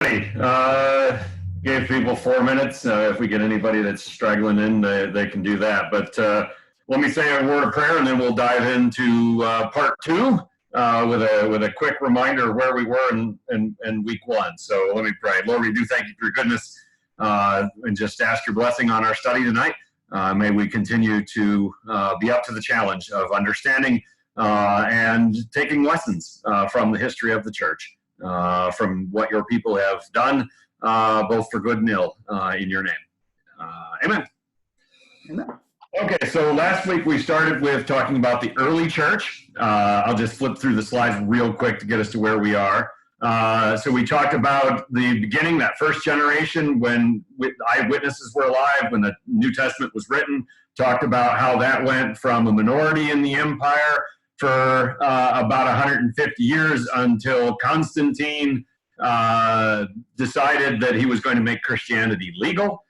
Gave people 4 minutes. If we get anybody that's struggling in, they can do that. But let me say a word of prayer, and then we'll dive into part 2 with a quick reminder of where we were in week 1. So let me pray. Lord, we do thank you for your goodness, and just ask your blessing on our study tonight. May we continue to be up to the challenge of understanding and taking lessons from the history of the church, from what your people have done, both for good and ill, in your name. Amen. Amen. Okay, so last week we started with talking about the early church. I'll just flip through the slides real quick to get us to where we are. So we talked about the beginning, that first generation, when eyewitnesses were alive, when the New Testament was written, talked about how that went from a minority in the empire for about 150 years until Constantine decided that he was going to make Christianity legal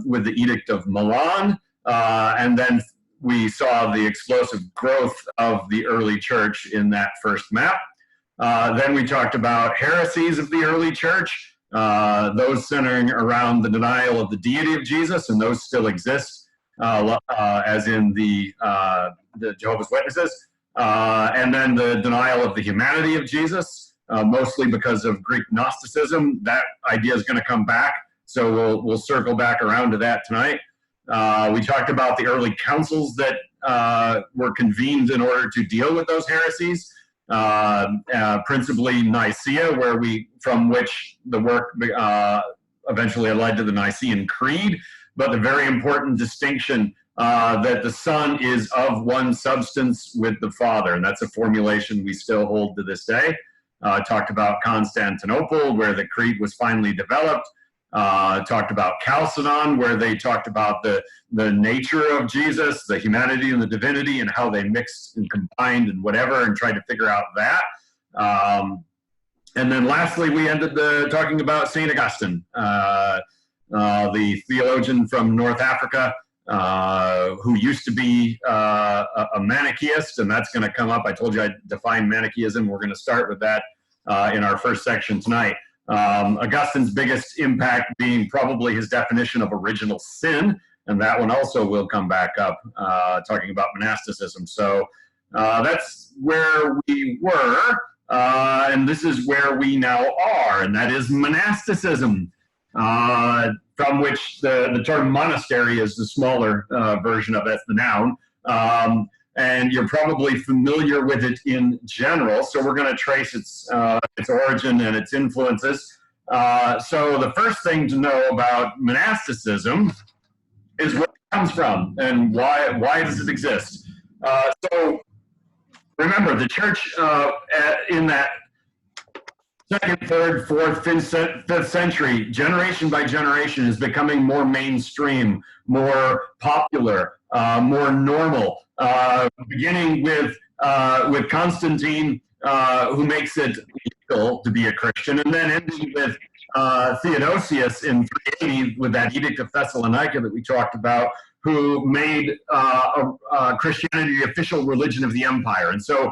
with the Edict of Milan. And then we saw the explosive growth of the early church in that first map. Then we talked about heresies of the early church, those centering around the denial of the deity of Jesus, and those still exist, as in the Jehovah's Witnesses. And then the denial of the humanity of Jesus, mostly because of Greek Gnosticism. That idea is going to come back, so we'll circle back around to that tonight. We talked about the early councils that were convened in order to deal with those heresies, principally Nicaea, from which the work eventually led to the Nicene Creed, but the very important distinction that the Son is of one substance with the Father, and that's a formulation we still hold to this day. Talked about Constantinople, where the Creed was finally developed. Talked about Chalcedon, where they talked about the nature of Jesus, the humanity and the divinity, and how they mixed and combined and whatever, and tried to figure out that. And then lastly, we ended talking about St. Augustine, the theologian from North Africa, who used to be a Manichaeist, and that's going to come up. I told you I'd define Manichaeism. We're going to start with that in our first section tonight. Augustine's biggest impact being probably his definition of original sin, and that one also will come back up, talking about monasticism. So that's where we were, and this is where we now are, and that is monasticism, from which the term monastery is the smaller version of it, the noun. And you're probably familiar with it in general, so we're going to trace its origin and its influences. So the first thing to know about monasticism is where it comes from and why does it exist. So remember, the church in that 2nd, 3rd, 4th, 5th century, generation by generation, is becoming more mainstream, more popular, more normal. Beginning with Constantine, who makes it legal to be a Christian, and then ending with Theodosius in 380 with that Edict of Thessalonica that we talked about, who made Christianity the official religion of the empire. And so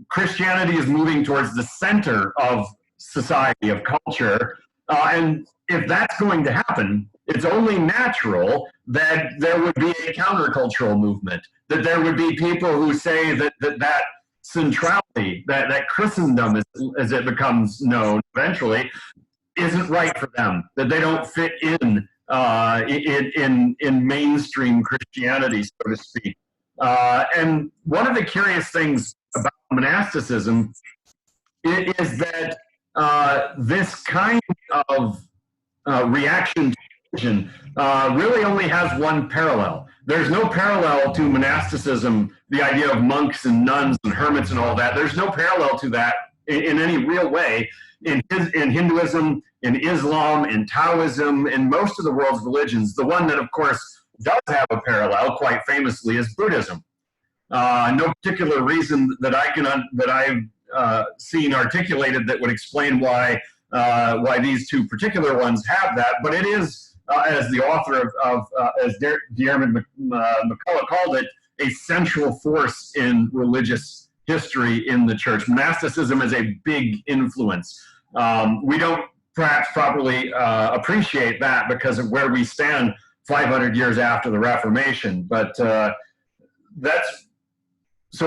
Christianity is moving towards the center of society, of culture, and if that's going to happen, it's only natural that there would be a countercultural movement, that there would be people who say that centrality, that Christendom, as it becomes known eventually, isn't right for them, that they don't fit in mainstream Christianity, so to speak. And one of the curious things about monasticism is that this kind of reaction to religion really only has one parallel. There's no parallel to monasticism, the idea of monks and nuns and hermits and all that. There's no parallel to that in any real way in Hinduism, in Islam, in Taoism, in most of the world's religions. The one that, of course, does have a parallel, quite famously, is Buddhism. No particular reason that I've seen articulated that would explain why these two particular ones have that, but it is, as the author as Diarmaid McCullough called it, a central force in religious history in the church. Monasticism is a big influence. We don't perhaps properly appreciate that because of where we stand 500 years after the Reformation. But so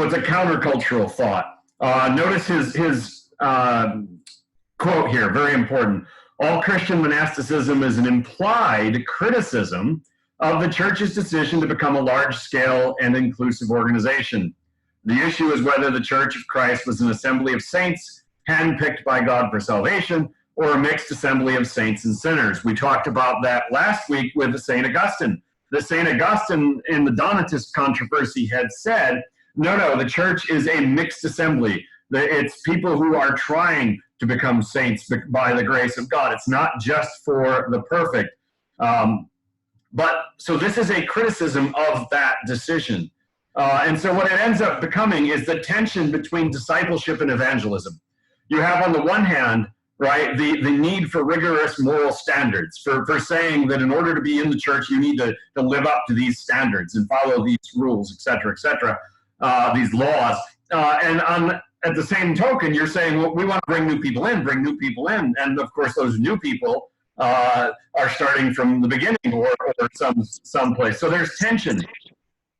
it's a countercultural thought. Notice his quote here, very important. All Christian monasticism is an implied criticism of the church's decision to become a large-scale and inclusive organization. The issue is whether the Church of Christ was an assembly of saints handpicked by God for salvation, or a mixed assembly of saints and sinners. We talked about that last week with St. Augustine. The St. Augustine in the Donatist controversy had said, no, the church is a mixed assembly. It's people who are trying to become saints by the grace of God. It's not just for the perfect. So this is a criticism of that decision. And so what it ends up becoming is the tension between discipleship and evangelism. You have on the one hand, right, the need for rigorous moral standards, for saying that in order to be in the church, you need to live up to these standards and follow these rules, et cetera, these laws. At the same token, you're saying, well, we want to bring new people in. And of course, those new people are starting from the beginning or someplace. So there's tension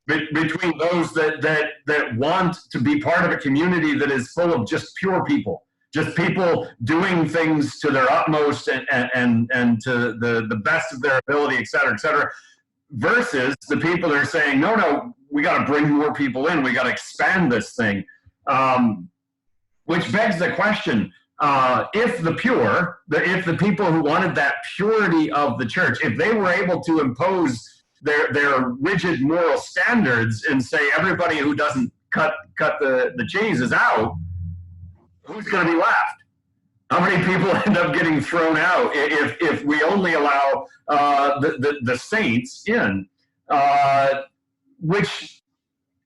between those that want to be part of a community that is full of just pure people. Just people doing things to their utmost and to the best of their ability, et cetera, versus the people that are saying, no, we got to bring more people in. We got to expand this thing. Which begs the question, if the people who wanted that purity of the church, if they were able to impose their rigid moral standards and say everybody who doesn't cut the cheese is out, who's going to be left? How many people end up getting thrown out if we only allow the saints in? Which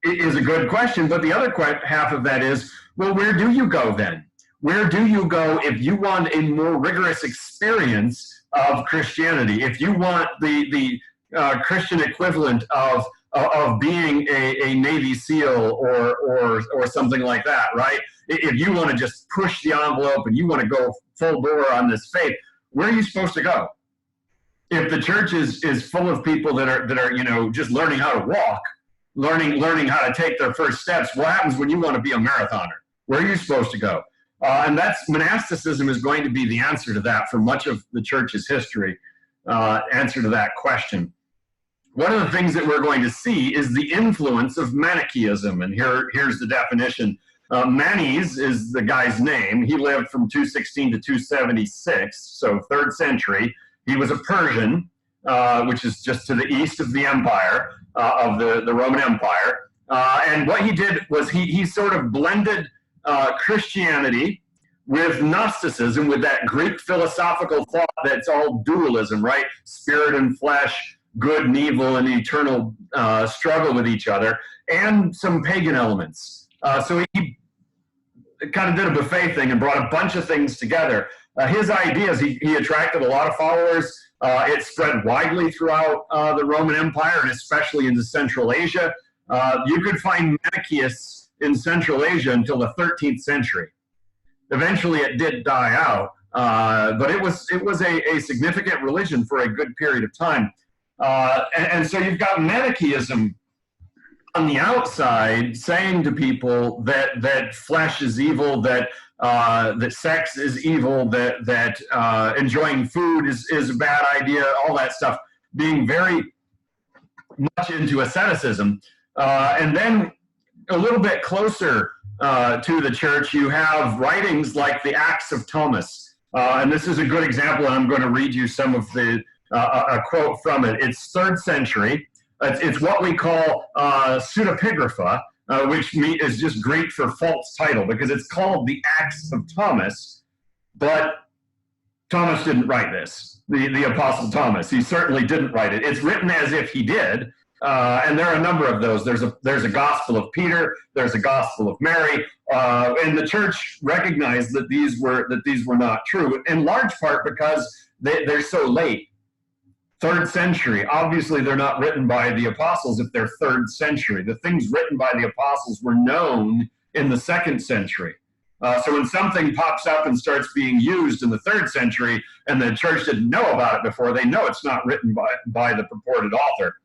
is a good question, but the other half of that is, well, where do you go then? Where do you go if you want a more rigorous experience of Christianity? If you want the Christian equivalent of being a Navy SEAL or something like that, right? If you want to just push the envelope and you want to go full bore on this faith, where are you supposed to go? If the church is full of people that are just learning how to walk, learning how to take their first steps, what happens when you want to be a marathoner? Where are you supposed to go? And monasticism is going to be the answer to that for much of the church's history, answer to that question. One of the things that we're going to see is the influence of Manichaeism, and here's the definition. Manes is the guy's name. He lived from 216 to 276, so 3rd century. He was a Persian, which is just to the east of the empire, of the Roman Empire. And what he did was he sort of blended Christianity with Gnosticism, with that Greek philosophical thought that's all dualism, right? Spirit and flesh, good and evil, and eternal struggle with each other, and some pagan elements. So he kind of did a buffet thing and brought a bunch of things together. His ideas, he attracted a lot of followers. It spread widely throughout the Roman Empire, and especially into Central Asia. You could find Manichaeists in Central Asia until the 13th century. Eventually it did die out, but it was a significant religion for a good period of time. And so you've got Manichaeism on the outside saying to people that flesh is evil, that sex is evil, that enjoying food is a bad idea, all that stuff, being very much into asceticism. And then a little bit closer to the church, you have writings like the Acts of Thomas. And this is a good example, and I'm going to read you some of a quote from it. It's 3rd century. It's what we call pseudepigrapha, which is just Greek for false title, because it's called the Acts of Thomas, but Thomas didn't write this, the Apostle Thomas. He certainly didn't write it. It's written as if he did, and there are a number of those. There's a Gospel of Peter, there's a Gospel of Mary, and the church recognized that these were not true, in large part because they're so late. 3rd century. Obviously, they're not written by the apostles if they're 3rd century. The things written by the apostles were known in the 2nd century. So when something pops up and starts being used in the 3rd century and the church didn't know about it before, they know it's not written by the purported author.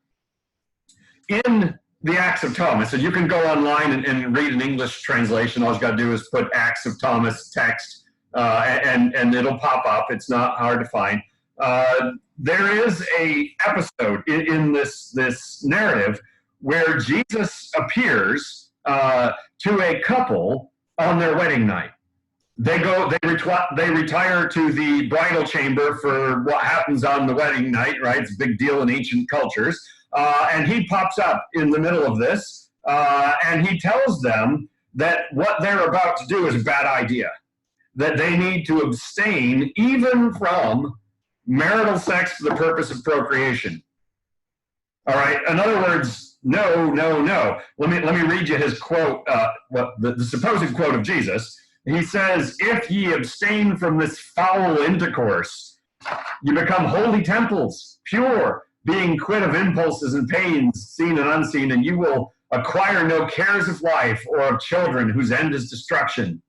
In the Acts of Thomas, and you can go online and read an English translation. All you got to do is put Acts of Thomas text, and it'll pop up. It's not hard to find. There is a episode in this narrative where Jesus appears to a couple on their wedding night. They retire to the bridal chamber for what happens on the wedding night, right? It's a big deal in ancient cultures. And he pops up in the middle of this, and he tells them that what they're about to do is a bad idea, that they need to abstain even from marital sex for the purpose of procreation. All right. In other words, no, no, no. Let me read you his quote, the supposed quote of Jesus. He says, "If ye abstain from this foul intercourse, you become holy temples, pure, being quit of impulses and pains, seen and unseen, and you will acquire no cares of life or of children whose end is destruction."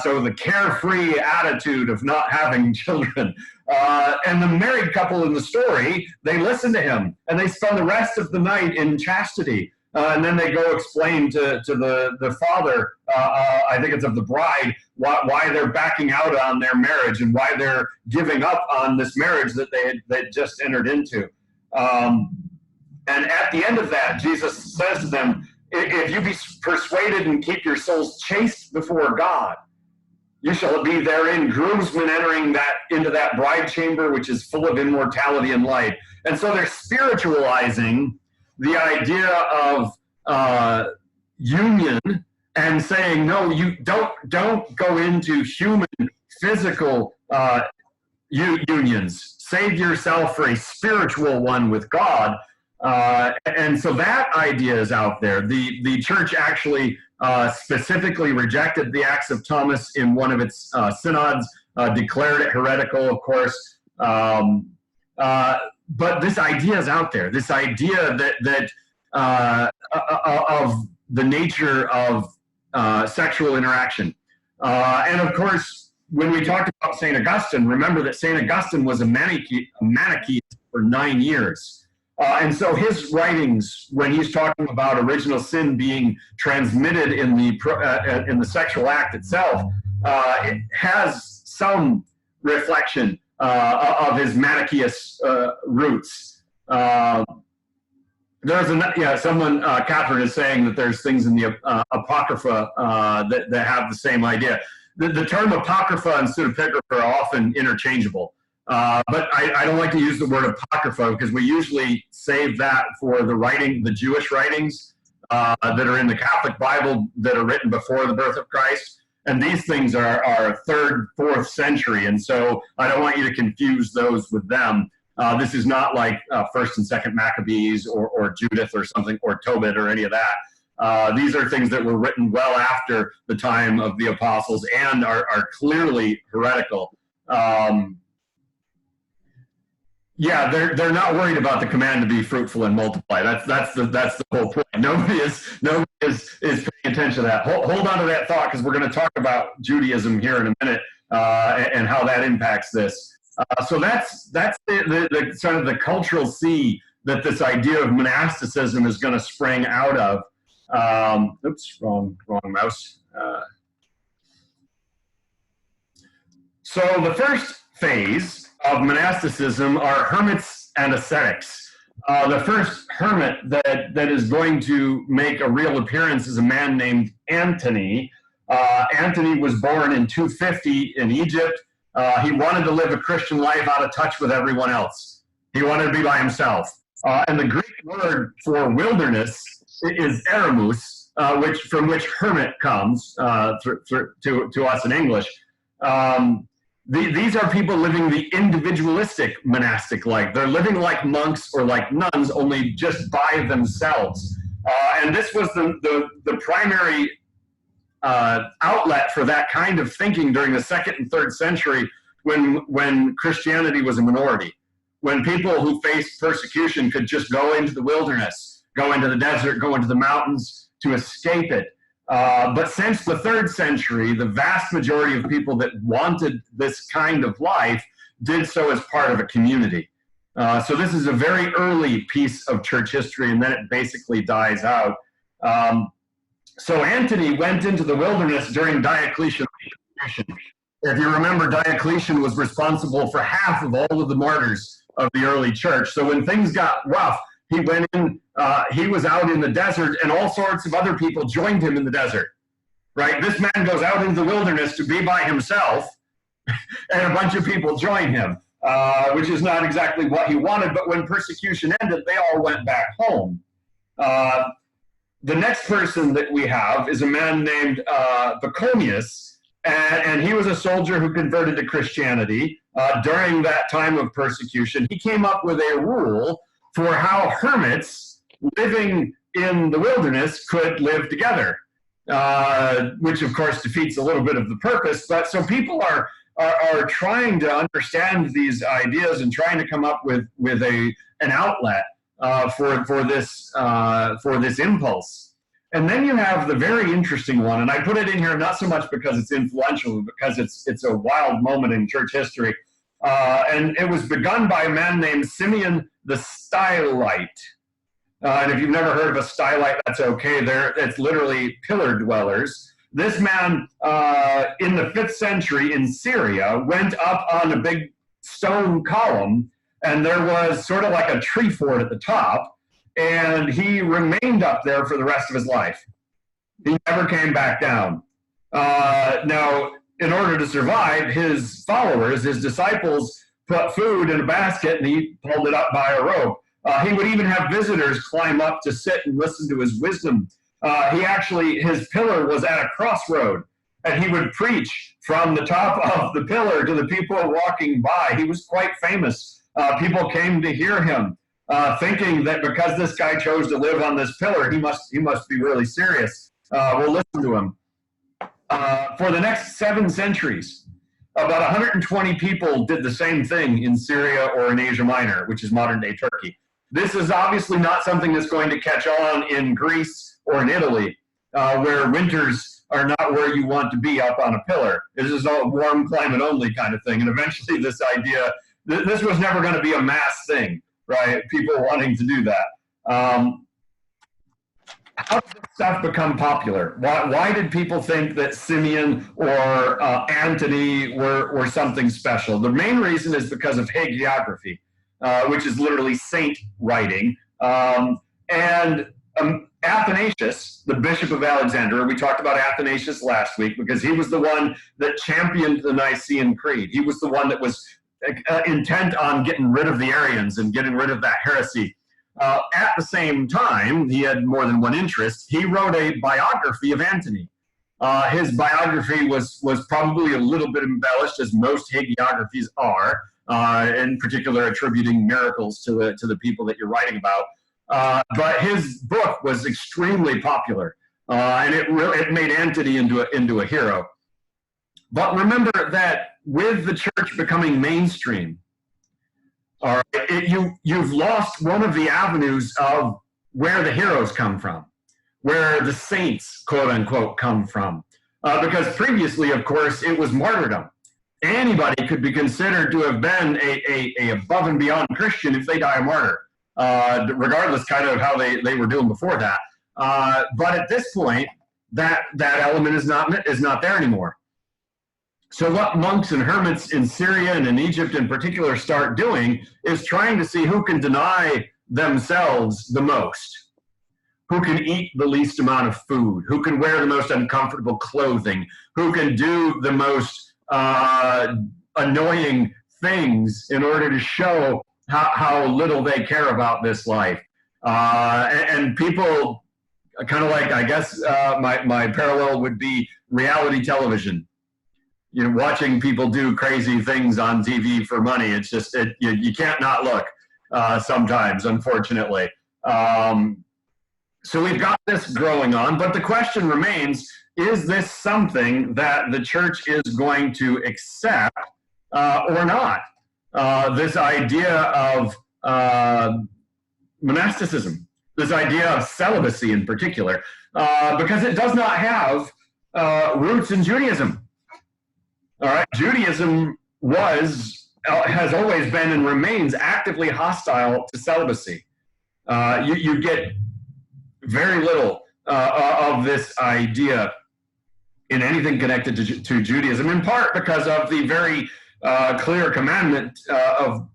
So the carefree attitude of not having children. And the married couple in the story, they listen to him, and they spend the rest of the night in chastity. And then they go explain to the father, I think it's of the bride, why they're backing out on their marriage and why they're giving up on this marriage that they just entered into. And at the end of that, Jesus says to them, "If you be persuaded and keep your souls chaste before God, you shall be therein groomsmen entering into that bride chamber, which is full of immortality and light." And so they're spiritualizing the idea of union and saying, no, you don't go into human physical unions. Save yourself for a spiritual one with God. And so that idea is out there. The church actually specifically rejected the Acts of Thomas in one of its synods, declared it heretical, of course. But this idea is out there. This idea that of the nature of sexual interaction. And of course, when we talked about St. Augustine, remember that St. Augustine was a Manichaeist for 9 years. And so his writings, when he's talking about original sin being transmitted in the sexual act itself, it has some reflection of his Manichaeist roots. Someone, Catherine is saying that there's things in the Apocrypha that have the same idea. The term Apocrypha and Pseudepigrapha are often interchangeable. But I don't like to use the word Apocrypha because we usually save that for the Jewish writings that are in the Catholic Bible that are written before the birth of Christ. And these things are 3rd, 4th century. And so I don't want you to confuse those with them. This is not like 1st and 2nd Maccabees or Judith or something, or Tobit or any of that. These are things that were written well after the time of the apostles and are clearly heretical. Yeah, they're not worried about the command to be fruitful and multiply. That's the whole point. Nobody is paying attention to that. Hold on to that thought, because we're going to talk about Judaism here in a minute and how that impacts this. So that's the sort of the cultural sea that this idea of monasticism is going to spring out of. Oops, wrong mouse. So the first phase of monasticism are hermits and ascetics. The first hermit that is going to make a real appearance is a man named Antony. Antony was born in 250 in Egypt. He wanted to live a Christian life out of touch with everyone else. He wanted to be by himself. And the Greek word for wilderness is eremus, from which hermit comes to us in English. These are people living the individualistic monastic life. They're living like monks or like nuns, only just by themselves. And this was the primary outlet for that kind of thinking during the 2nd and 3rd century when Christianity was a minority. When people who faced persecution could just go into the wilderness, go into the desert, go into the mountains to escape it. But since the 3rd century, the vast majority of people that wanted this kind of life did so as part of a community. So this is a very early piece of church history, and then it basically dies out. So Antony went into the wilderness during Diocletian's persecution. If you remember, Diocletian was responsible for half of all of the martyrs of the early church. So when things got rough, he went in, he was out in the desert, and all sorts of other people joined him in the desert, right? This man goes out into the wilderness to be by himself, and a bunch of people join him, which is not exactly what he wanted, but when persecution ended, they all went back home. The next person that we have is a man named Polonius, and he was a soldier who converted to Christianity during that time of persecution. He came up with a rule for how hermits living in the wilderness could live together, which of course defeats a little bit of the purpose. But so people are trying to understand these ideas and trying to come up with an outlet for this impulse. And then you have the very interesting one, and I put it in here not so much because it's influential, but because it's a wild moment in church history. And it was begun by a man named Simeon the Stylite. And if you've never heard of a stylite, that's okay. It's literally pillar dwellers. This man, in the 5th century in Syria, went up on a big stone column, and there was sort of like a tree fort at the top, and he remained up there for the rest of his life. He never came back down. Now, in order to survive, his followers, his disciples, put food in a basket and he pulled it up by a rope. He would even have visitors climb up to sit and listen to his wisdom. His pillar was at a crossroad, and he would preach from the top of the pillar to the people walking by. He was quite famous. People came to hear him, thinking that because this guy chose to live on this pillar, he must be really serious. We'll listen to him. For the next 7 centuries, about 120 people did the same thing in Syria or in Asia Minor, which is modern-day Turkey. This is obviously not something that's going to catch on in Greece or in Italy, where winters are not where you want to be up on a pillar. This is a warm climate only kind of thing. And eventually this idea, this was never going to be a mass thing, right? People wanting to do that. How did this stuff become popular? Why did people think that Simeon or Antony were something special? The main reason is because of hagiography, which is literally saint writing. And Athanasius, the Bishop of Alexandria, we talked about Athanasius last week because he was the one that championed the Nicene Creed. He was the one that was intent on getting rid of the Arians and getting rid of that heresy. At the same time, he had more than one interest. He wrote a biography of Antony. His biography was probably a little bit embellished, as most hagiographies are, in particular attributing miracles to the people that you're writing about. But his book was extremely popular, and it made Antony into a hero. But remember that with the church becoming mainstream, all right, you've lost one of the avenues of where the heroes come from, where the saints, quote unquote, come from. Because previously, of course, it was martyrdom. Anybody could be considered to have been a above and beyond Christian if they die a martyr, regardless kind of how they were doing before that. But at this point, that element is not there anymore. So what monks and hermits in Syria and in Egypt in particular start doing is trying to see who can deny themselves the most, who can eat the least amount of food, who can wear the most uncomfortable clothing, who can do the most annoying things in order to show how little they care about this life. And people kind of like, I guess my parallel would be reality television. You know, watching people do crazy things on TV for money. It's just, you can't not look sometimes, unfortunately. So we've got this growing on, but the question remains, is this something that the church is going to accept or not? This idea of monasticism, this idea of celibacy in particular. because it does not have roots in Judaism. All right, Judaism has always been and remains actively hostile to celibacy. You get very little of this idea in anything connected to Judaism, in part because of the very clear commandment of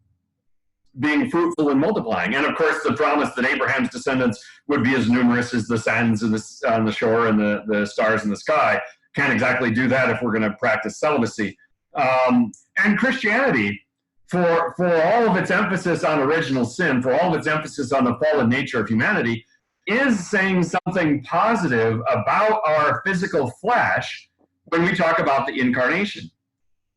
being fruitful and multiplying. And of course, the promise that Abraham's descendants would be as numerous as the sands on the shore and the stars in the sky. Can't exactly do that if we're going to practice celibacy. And Christianity, for all of its emphasis on original sin, for all of its emphasis on the fallen nature of humanity, is saying something positive about our physical flesh when we talk about the incarnation,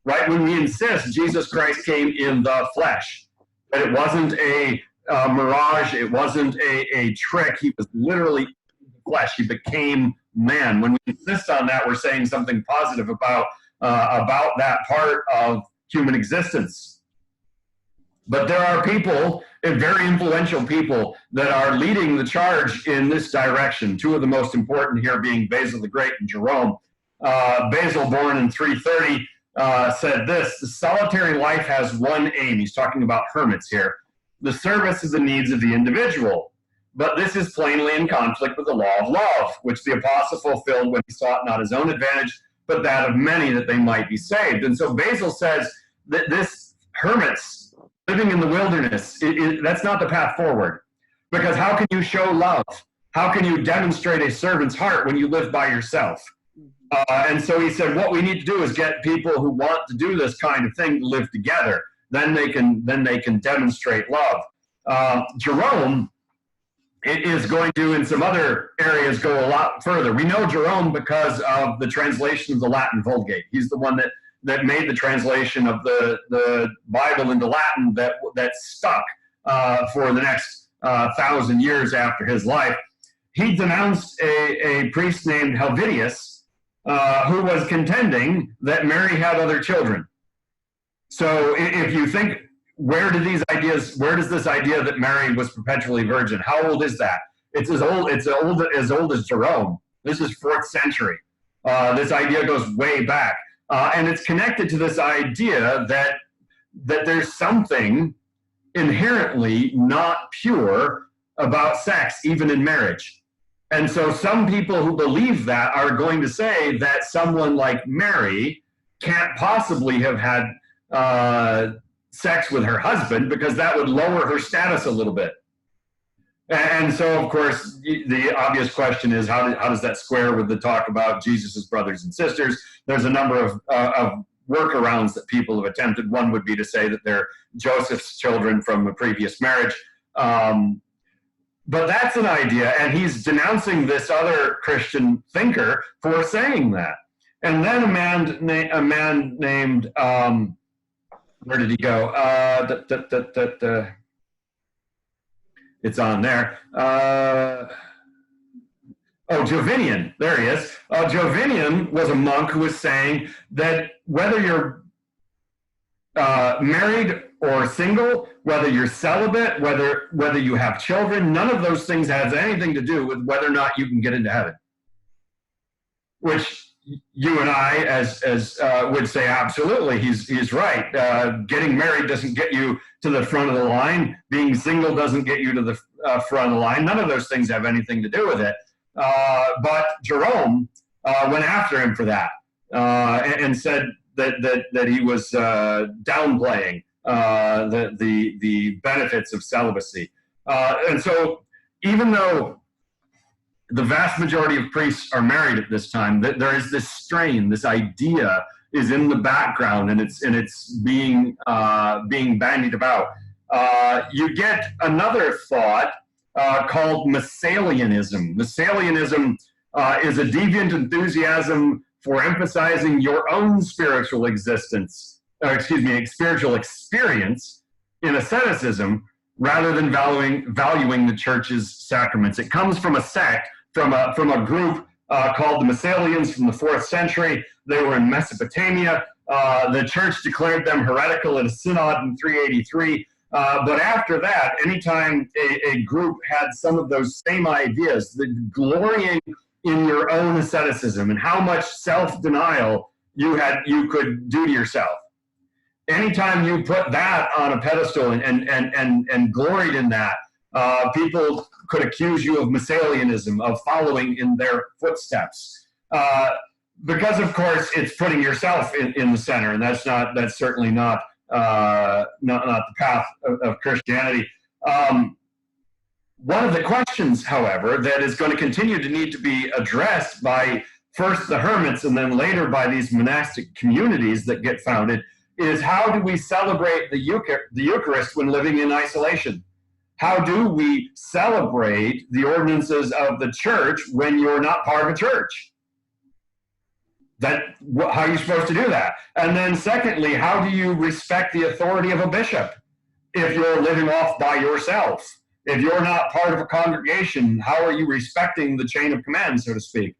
right? When we insist Jesus Christ came in the flesh, that it wasn't a mirage, it wasn't a trick, he was literally in the flesh, he became man. When we insist on that, we're saying something positive about that part of human existence. But there are people, very influential people, that are leading the charge in this direction. Two of the most important here being Basil the Great and Jerome. Basil, born in 330, said this: the solitary life has one aim. He's talking about hermits here. The service is the needs of the individual. But this is plainly in conflict with the law of love, which the apostle fulfilled when he sought not his own advantage, but that of many, that they might be saved. And so Basil says that this hermits living in the wilderness, that's not the path forward. Because how can you show love? How can you demonstrate a servant's heart when you live by yourself? And so he said, what we need to do is get people who want to do this kind of thing to live together. Then they can demonstrate love. Jerome is going to, in some other areas, go a lot further. We know Jerome because of the translation of the Latin Vulgate. He's the one that made the translation of the Bible into Latin that stuck for the next 1,000 years after his life. He denounced a priest named Helvidius, who was contending that Mary had other children. So if you think, where does this idea that Mary was perpetually virgin? How old is that? It's as old as Jerome. This is 4th century. This idea goes way back. And it's connected to this idea that there's something inherently not pure about sex, even in marriage. And so some people who believe that are going to say that someone like Mary can't possibly have had sex with her husband because that would lower her status a little bit. And so, of course, the obvious question is, how does that square with the talk about Jesus's brothers and sisters? There's a number of workarounds that people have attempted. One would be to say that they're Joseph's children from a previous marriage. But that's an idea, and he's denouncing this other Christian thinker for saying that. And then a man named, where did he go? It's on there. Jovinian, there he is. Jovinian was a monk who was saying that whether you're married or single, whether you're celibate, whether you have children, none of those things has anything to do with whether or not you can get into heaven. Which you and I, as would say, absolutely, he's right. Getting married doesn't get you to the front of the line. Being single doesn't get you to the front of the line. None of those things have anything to do with it. But Jerome went after him for that and said that he was downplaying the benefits of celibacy. And so even though the vast majority of priests are married at this time, there is this strain, this idea is in the background, and it's being bandied about. You get another thought called Messalianism. Messalianism is a deviant enthusiasm for emphasizing your own spiritual existence, spiritual experience in asceticism, rather than valuing the church's sacraments. It comes from a sect, from a group called the Messalians from the 4th century. They were in Mesopotamia. The church declared them heretical at a synod in 383. But after that, anytime a group had some of those same ideas, the glorying in your own asceticism and how much self-denial you could do to yourself. Anytime you put that on a pedestal and gloried in that, people could accuse you of Messalianism, of following in their footsteps. Because of course it's putting yourself in the center, and that's certainly not the path of Christianity. One of the questions, however, that is going to continue to need to be addressed by first the hermits and then later by these monastic communities that get founded is, how do we celebrate the Eucharist when living in isolation? How do we celebrate the ordinances of the church when you're not part of a church? How are you supposed to do that? And then secondly, how do you respect the authority of a bishop if you're living off by yourself? If you're not part of a congregation, how are you respecting the chain of command, so to speak?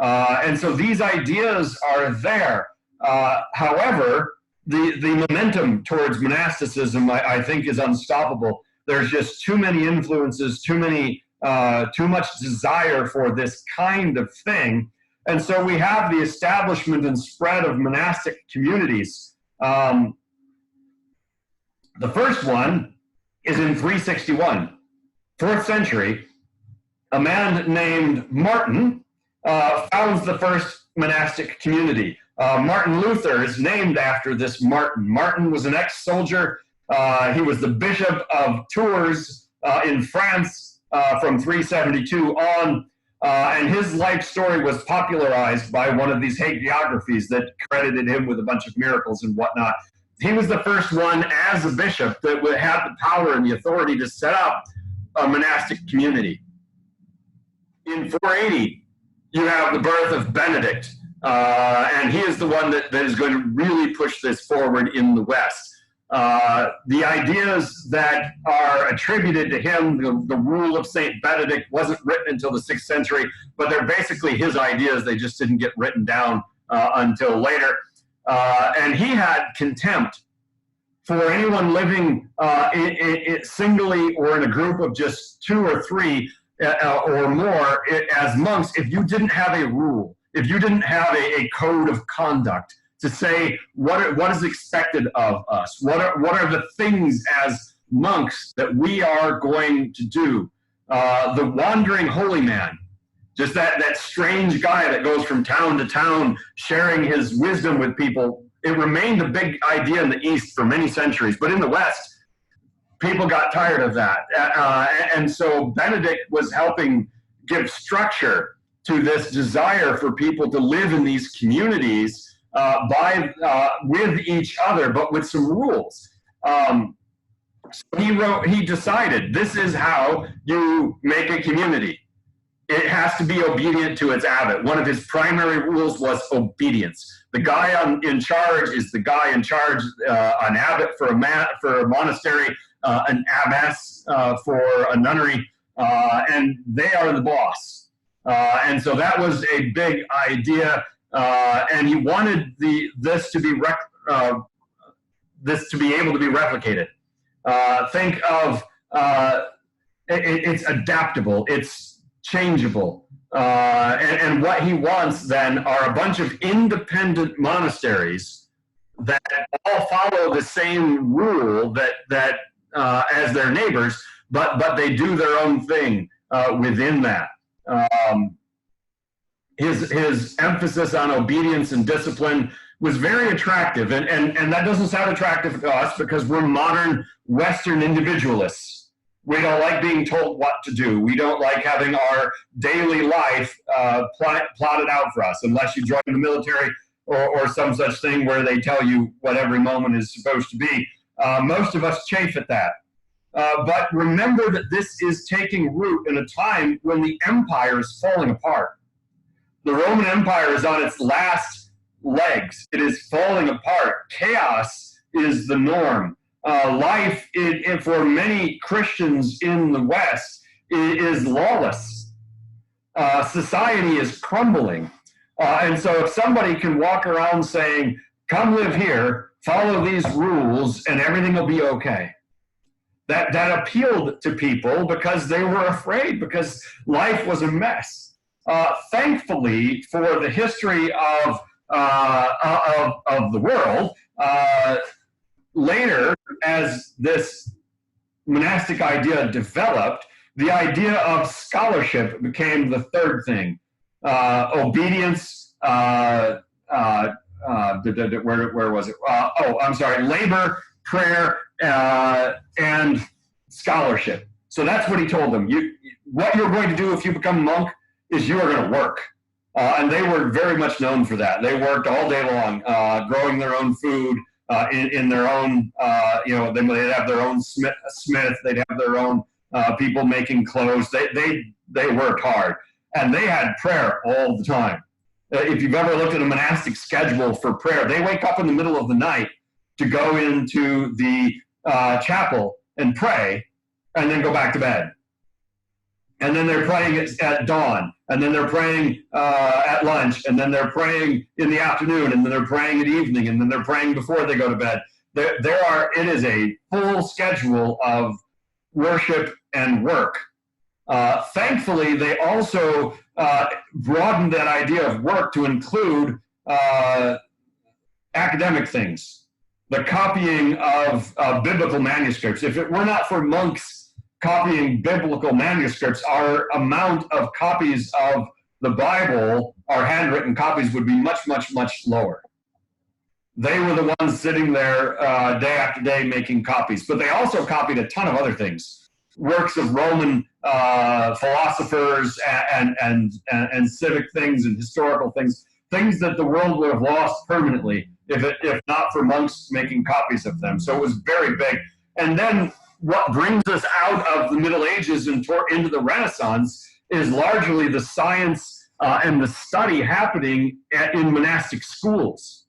And so these ideas are there. However, the momentum towards monasticism, I think, is unstoppable. There's just too many influences, too much desire for this kind of thing. And so we have the establishment and spread of monastic communities. The first one is in 361, 4th century. A man named Martin founds the first monastic community. Martin Luther is named after this Martin. Martin was an ex-soldier. He was the bishop of Tours in France from 372 on. And his life story was popularized by one of these hagiographies that credited him with a bunch of miracles and whatnot. He was the first one as a bishop that would have the power and the authority to set up a monastic community. In 480, you have the birth of Benedict, and he is the one that is going to really push this forward in the West. The ideas that are attributed to him, the rule of Saint Benedict, wasn't written until the 6th century, but they're basically his ideas. They just didn't get written down until later. And he had contempt for anyone living singly or in a group of just 2 or 3 or more as monks if you didn't have a rule, if you didn't have a code of conduct to say what is expected of us, what are the things as monks that we are going to do. The wandering holy man, just that strange guy that goes from town to town sharing his wisdom with people. It remained a big idea in the East for many centuries, but in the West, people got tired of that. And so Benedict was helping give structure to this desire for people to live in these communities with each other, but with some rules. So he decided, this is how you make a community. It has to be obedient to its abbot. One of his primary rules was obedience. The guy in charge is the guy in charge, an abbot for a monastery, an abbess for a nunnery, and they are the boss. And so that was a big idea, and he wanted this to be able to be replicated. Think of it's adaptable, it's changeable, and what he wants then are a bunch of independent monasteries that all follow the same rule that as their neighbors, but they do their own thing within that. His emphasis on obedience and discipline was very attractive, and that doesn't sound attractive to us because we're modern Western individualists. We don't like being told what to do. We don't like having our daily life plotted out for us, unless you join the military or some such thing where they tell you what every moment is supposed to be. Most of us chafe at that. But remember that this is taking root in a time when the empire is falling apart. The Roman Empire is on its last legs. It is falling apart. Chaos is the norm. Life for many Christians in the West is lawless. Society is crumbling. And so if somebody can walk around saying, come live here, follow these rules, and everything will be okay. That appealed to people because they were afraid, because life was a mess. Thankfully, for the history of the world, later, as this monastic idea developed, the idea of scholarship became the third thing. Obedience, where was it? Labor, prayer, and scholarship. So that's what he told them. What you're going to do if you become a monk is you are going to work. And they were very much known for that. They worked all day long, growing their own food, in their own, they'd have their own smith, they'd have their own people making clothes. They worked hard. And they had prayer all the time. If you've ever looked at a monastic schedule for prayer, they wake up in the middle of the night to go into the chapel and pray, and then go back to bed. And then they're praying at dawn, and then they're praying at lunch, and then they're praying in the afternoon, and then they're praying at evening, and then they're praying before they go to bed. It is a full schedule of worship and work. Thankfully, they also broadened that idea of work to include academic things, the copying of biblical manuscripts. If it were not for monks copying biblical manuscripts, our amount of copies of the Bible, our handwritten copies, would be much, much, much lower. They were the ones sitting there day after day making copies, but they also copied a ton of other things. Works of Roman philosophers and civic things and historical things that the world would have lost permanently if not for monks making copies of them. So it was very big. And then what brings us out of the Middle Ages and into the Renaissance is largely the science and the study happening in monastic schools.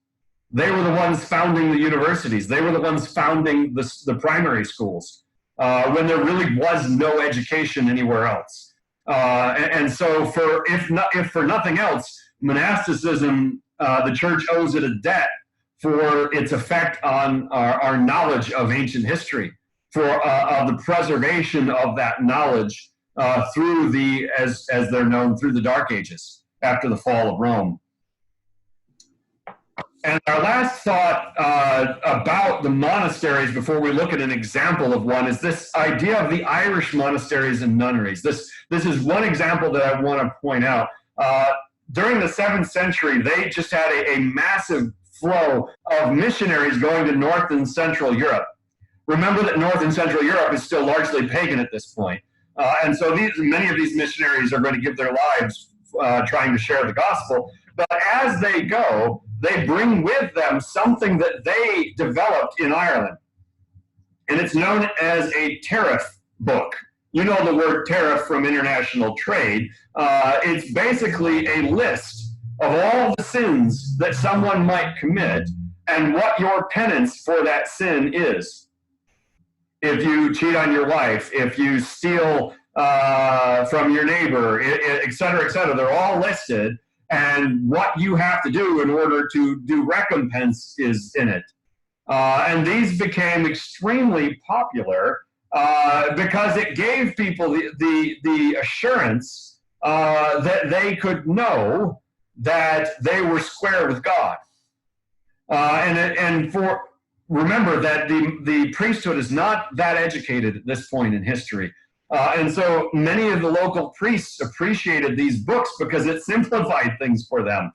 They were the ones founding the universities. They were the ones founding the primary schools when there really was no education anywhere else. And so if for nothing else, monasticism, the church owes it a debt for its effect on our knowledge of ancient history, for the preservation of that knowledge through as they're known, through the Dark Ages after the fall of Rome. And our last thought about the monasteries, before we look at an example of one, is this idea of the Irish monasteries and nunneries. This is one example that I want to point out. During the 7th century, they just had a massive flow of missionaries going to North and Central Europe. Remember that North and Central Europe is still largely pagan at this point. And so many of these missionaries are going to give their lives trying to share the gospel. But as they go, they bring with them something that they developed in Ireland. And it's known as a tariff book. You know the word tariff from international trade. It's basically a list of all the sins that someone might commit and what your penance for that sin is. If you cheat on your wife, if you steal from your neighbor, et cetera, they're all listed. And what you have to do in order to do recompense is in it. And these became extremely popular because it gave people the assurance that they could know that they were square with God. Remember that the priesthood is not that educated at this point in history. And so many of the local priests appreciated these books because it simplified things for them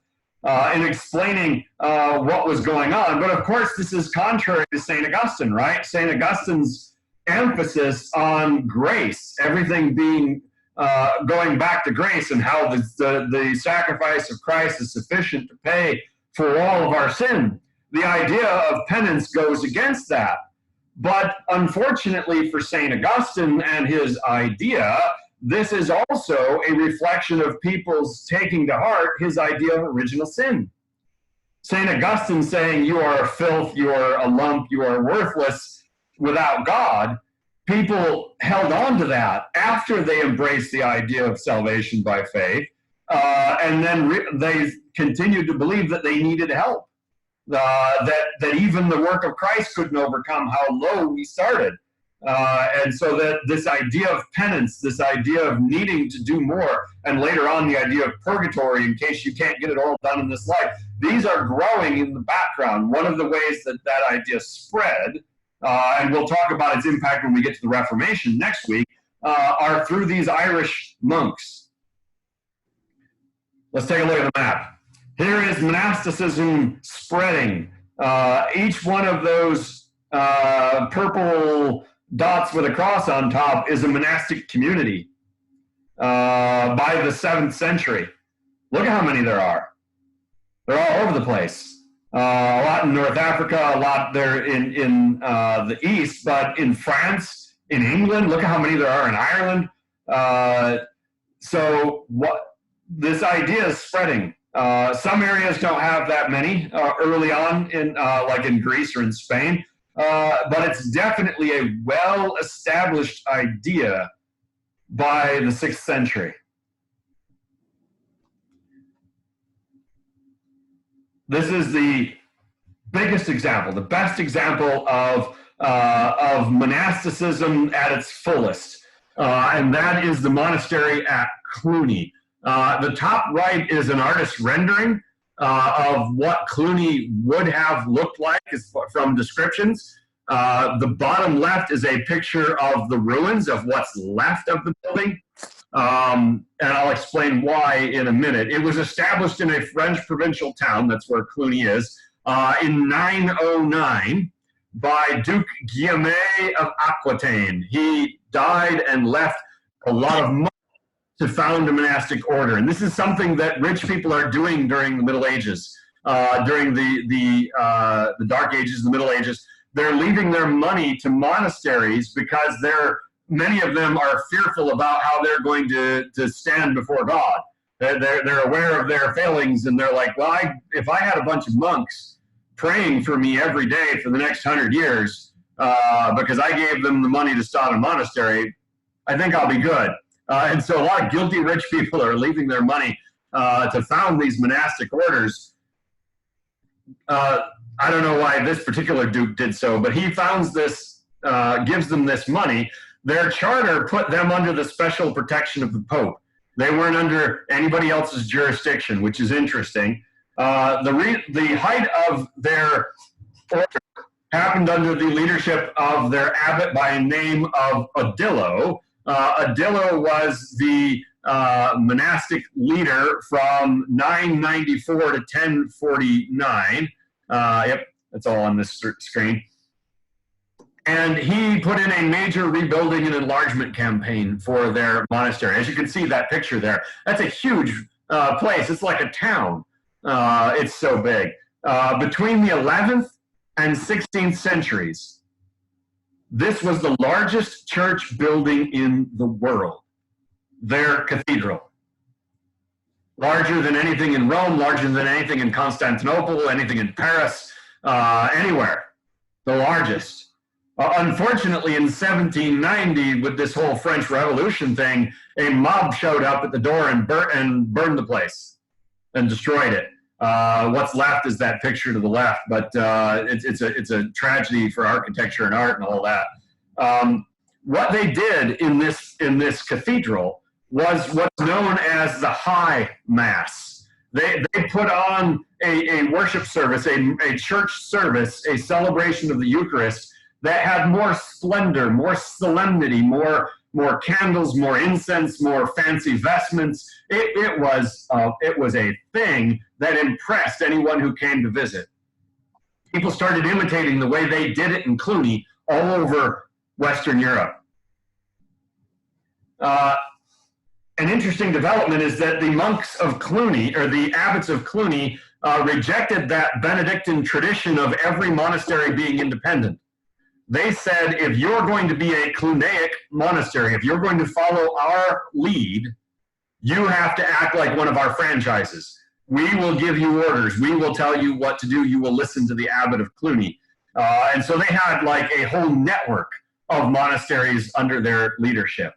in explaining what was going on. But of course, this is contrary to St. Augustine, right? St. Augustine's emphasis on grace, everything being going back to grace and how the sacrifice of Christ is sufficient to pay for all of our sin. The idea of penance goes against that. But unfortunately for St. Augustine and his idea, this is also a reflection of people's taking to heart his idea of original sin. St. Augustine saying you are a filth, you are a lump, you are worthless without God, people held on to that after they embraced the idea of salvation by faith, and then they continued to believe that they needed help. That even the work of Christ couldn't overcome how low we started. And so that this idea of penance, this idea of needing to do more, and later on the idea of purgatory in case you can't get it all done in this life, these are growing in the background. One of the ways that that idea spread, and we'll talk about its impact when we get to the Reformation next week, are through these Irish monks. Let's take a look at the map. Here is monasticism spreading. Each one of those purple dots with a cross on top is a monastic community by the 7th century. Look at how many there are. They're all over the place. A lot in North Africa, a lot there in the East, but in France, in England, look at how many there are in Ireland. So this idea is spreading. Some areas don't have that many early on, like in Greece or in Spain, but it's definitely a well-established idea by the 6th century. This is the biggest example, the best example of monasticism at its fullest, and that is the monastery at Cluny. The top right is an artist's rendering of what Cluny would have looked like from descriptions. The bottom left is a picture of the ruins of what's left of the building. And I'll explain why in a minute. It was established in a French provincial town, that's where Cluny is, in 909 by Duke Guillaume of Aquitaine. He died and left a lot of money to found a monastic order. And this is something that rich people are doing during the Middle Ages, during the Dark Ages, the Middle Ages. They're leaving their money to monasteries because many of them are fearful about how they're going to stand before God. They're aware of their failings, and they're like, well, if I had a bunch of monks praying for me every day for the next 100 years because I gave them the money to start a monastery, I think I'll be good. And so a lot of guilty rich people are leaving their money to found these monastic orders. I don't know why this particular duke did so, but he founds this, gives them this money. Their charter put them under the special protection of the Pope. They weren't under anybody else's jurisdiction, which is interesting. The height of their order happened under the leadership of their abbot by name of Odilo. Odilo was the monastic leader from 994 to 1049. Yep, that's all on this screen. And he put in a major rebuilding and enlargement campaign for their monastery. As you can see that picture there, that's a huge place. It's like a town. It's so big. Between the 11th and 16th centuries, this was the largest church building in the world, their cathedral. Larger than anything in Rome, larger than anything in Constantinople, anything in Paris, anywhere. The largest. Unfortunately, in 1790, with this whole French Revolution thing, a mob showed up at the door and burned the place and destroyed it. What's left is that picture to the left, but it's a tragedy for architecture and art and all that. What they did in this cathedral was what's known as the High Mass. They put on a worship service, a church service, a celebration of the Eucharist that had more splendor, more solemnity, more candles, more incense, more fancy vestments. It was a thing that impressed anyone who came to visit. People started imitating the way they did it in Cluny all over Western Europe. An interesting development is that the monks of Cluny, or the abbots of Cluny, rejected that Benedictine tradition of every monastery being independent. They said, if you're going to be a Clunaic monastery, if you're going to follow our lead, you have to act like one of our franchises. We will give you orders. We will tell you what to do. You will listen to the abbot of Cluny. And so they had like a whole network of monasteries under their leadership.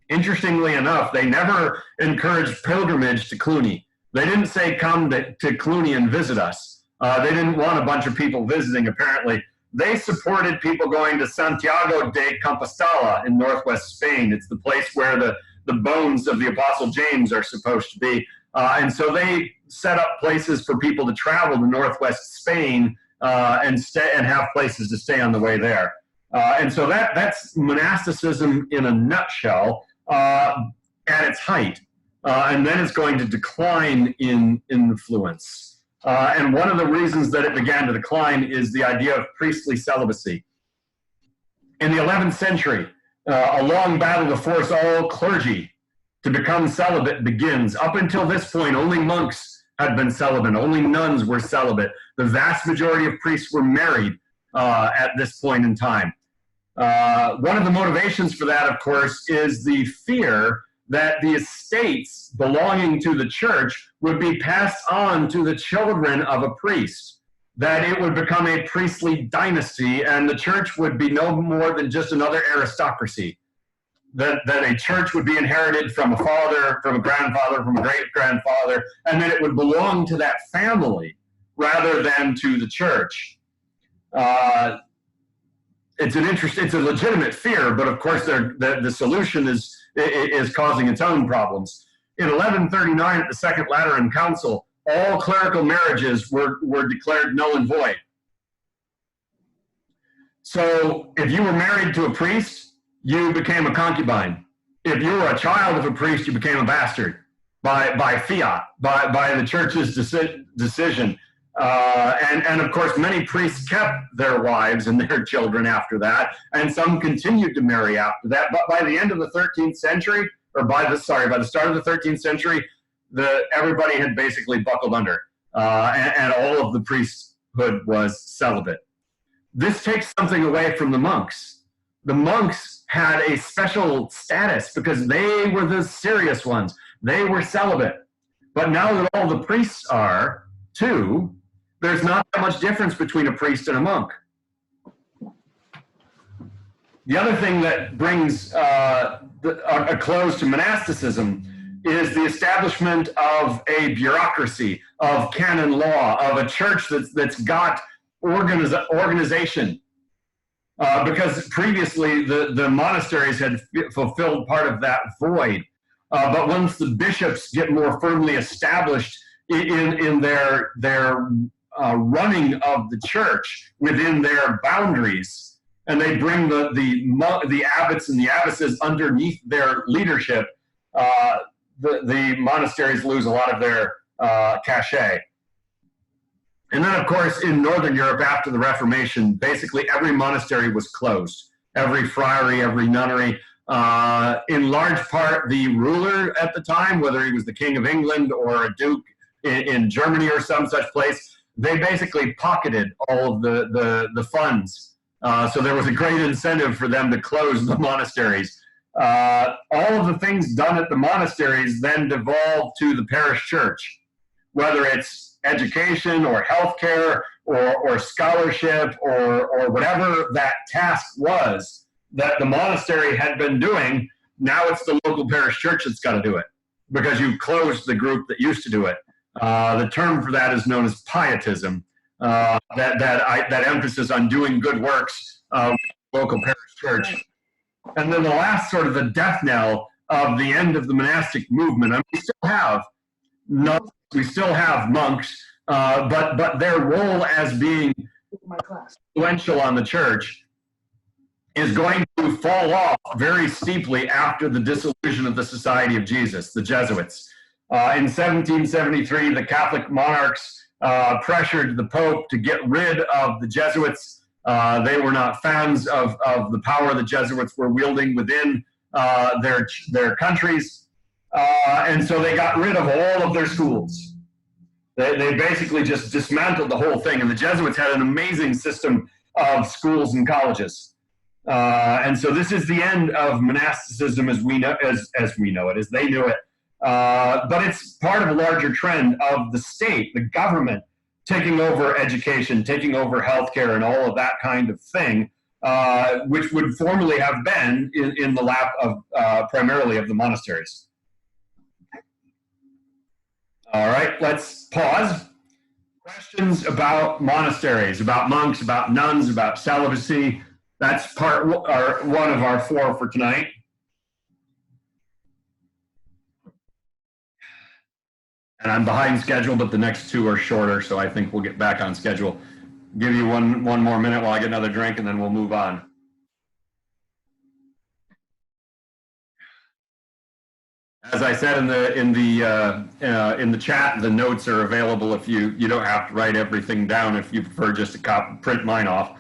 Interestingly enough, they never encouraged pilgrimage to Cluny. They didn't say, come to Cluny and visit us. They didn't want a bunch of people visiting, apparently. they supported people going to Santiago de Compostela in northwest Spain. It's the place where the bones of the Apostle James are supposed to be. And so they set up places for people to travel to northwest Spain and have places to stay on the way there. And so that's monasticism in a nutshell at its height. And then it's going to decline in influence. And one of the reasons that it began to decline is the idea of priestly celibacy. In the 11th century, a long battle to force all clergy to become celibate begins. Up until this point, only monks had been celibate, only nuns were celibate. The vast majority of priests were married at this point in time. One of the motivations for that, of course, is the fear that the estates belonging to the church would be passed on to the children of a priest, that it would become a priestly dynasty, and the church would be no more than just another aristocracy. That a church would be inherited from a father, from a grandfather, from a great-grandfather, and then it would belong to that family rather than to the church. It's a legitimate fear, but of course the solution is causing its own problems. In 1139, at the Second Lateran Council, all clerical marriages were declared null and void. So if you were married to a priest, you became a concubine. If you were a child of a priest, you became a bastard by fiat, by the church's decision. And of course, many priests kept their wives and their children after that, and some continued to marry after that. But by the end of the 13th century, or by the start of the 13th century, everybody had basically buckled under, and all of the priesthood was celibate. This takes something away from the monks. The monks had a special status because they were the serious ones. They were celibate. But now that all the priests are, too, there's not that much difference between a priest and a monk. The other thing that brings a close to monasticism is the establishment of a bureaucracy, of canon law, of a church that's got organization. Because previously the monasteries had fulfilled part of that void. But once the bishops get more firmly established in their running of the church within their boundaries, and they bring the abbots and the abbesses underneath their leadership, the monasteries lose a lot of their cachet. And then, of course, in Northern Europe after the Reformation, basically every monastery was closed. Every friary, every nunnery. In large part, the ruler at the time, whether he was the King of England or a duke in Germany or some such place, they basically pocketed all of the funds. So there was a great incentive for them to close the monasteries. All of the things done at the monasteries then devolved to the parish church, whether it's education or healthcare or scholarship or whatever that task was that the monastery had been doing. Now it's the local parish church that's got to do it because you closed the group that used to do it. The term for that is known as pietism, that emphasis on doing good works local parish church. And then the last sort of the death knell of the end of the monastic movement. I mean, we still have nuns, we still have monks, but their role as being influential on the church is going to fall off very steeply after the dissolution of the Society of Jesus, the Jesuits. In 1773, the Catholic monarchs pressured the Pope to get rid of the Jesuits. They were not fans of the power the Jesuits were wielding within their countries. And so they got rid of all of their schools. They basically just dismantled the whole thing. And the Jesuits had an amazing system of schools and colleges. And so this is the end of monasticism as we know, as we know it, as they knew it. But it's part of a larger trend of the state, the government, taking over education, taking over healthcare, and all of that kind of thing, which would formerly have been in the lap of primarily of the monasteries. All right, let's pause Questions about monasteries, about monks, about nuns, about celibacy. That's one of our 4 for tonight. And I'm behind schedule, but the next 2 are shorter, so I think we'll get back on schedule. Give you one more minute while I get another drink, and then we'll move on. As I said in the chat, the notes are available if you don't have to write everything down if you prefer just to print mine off.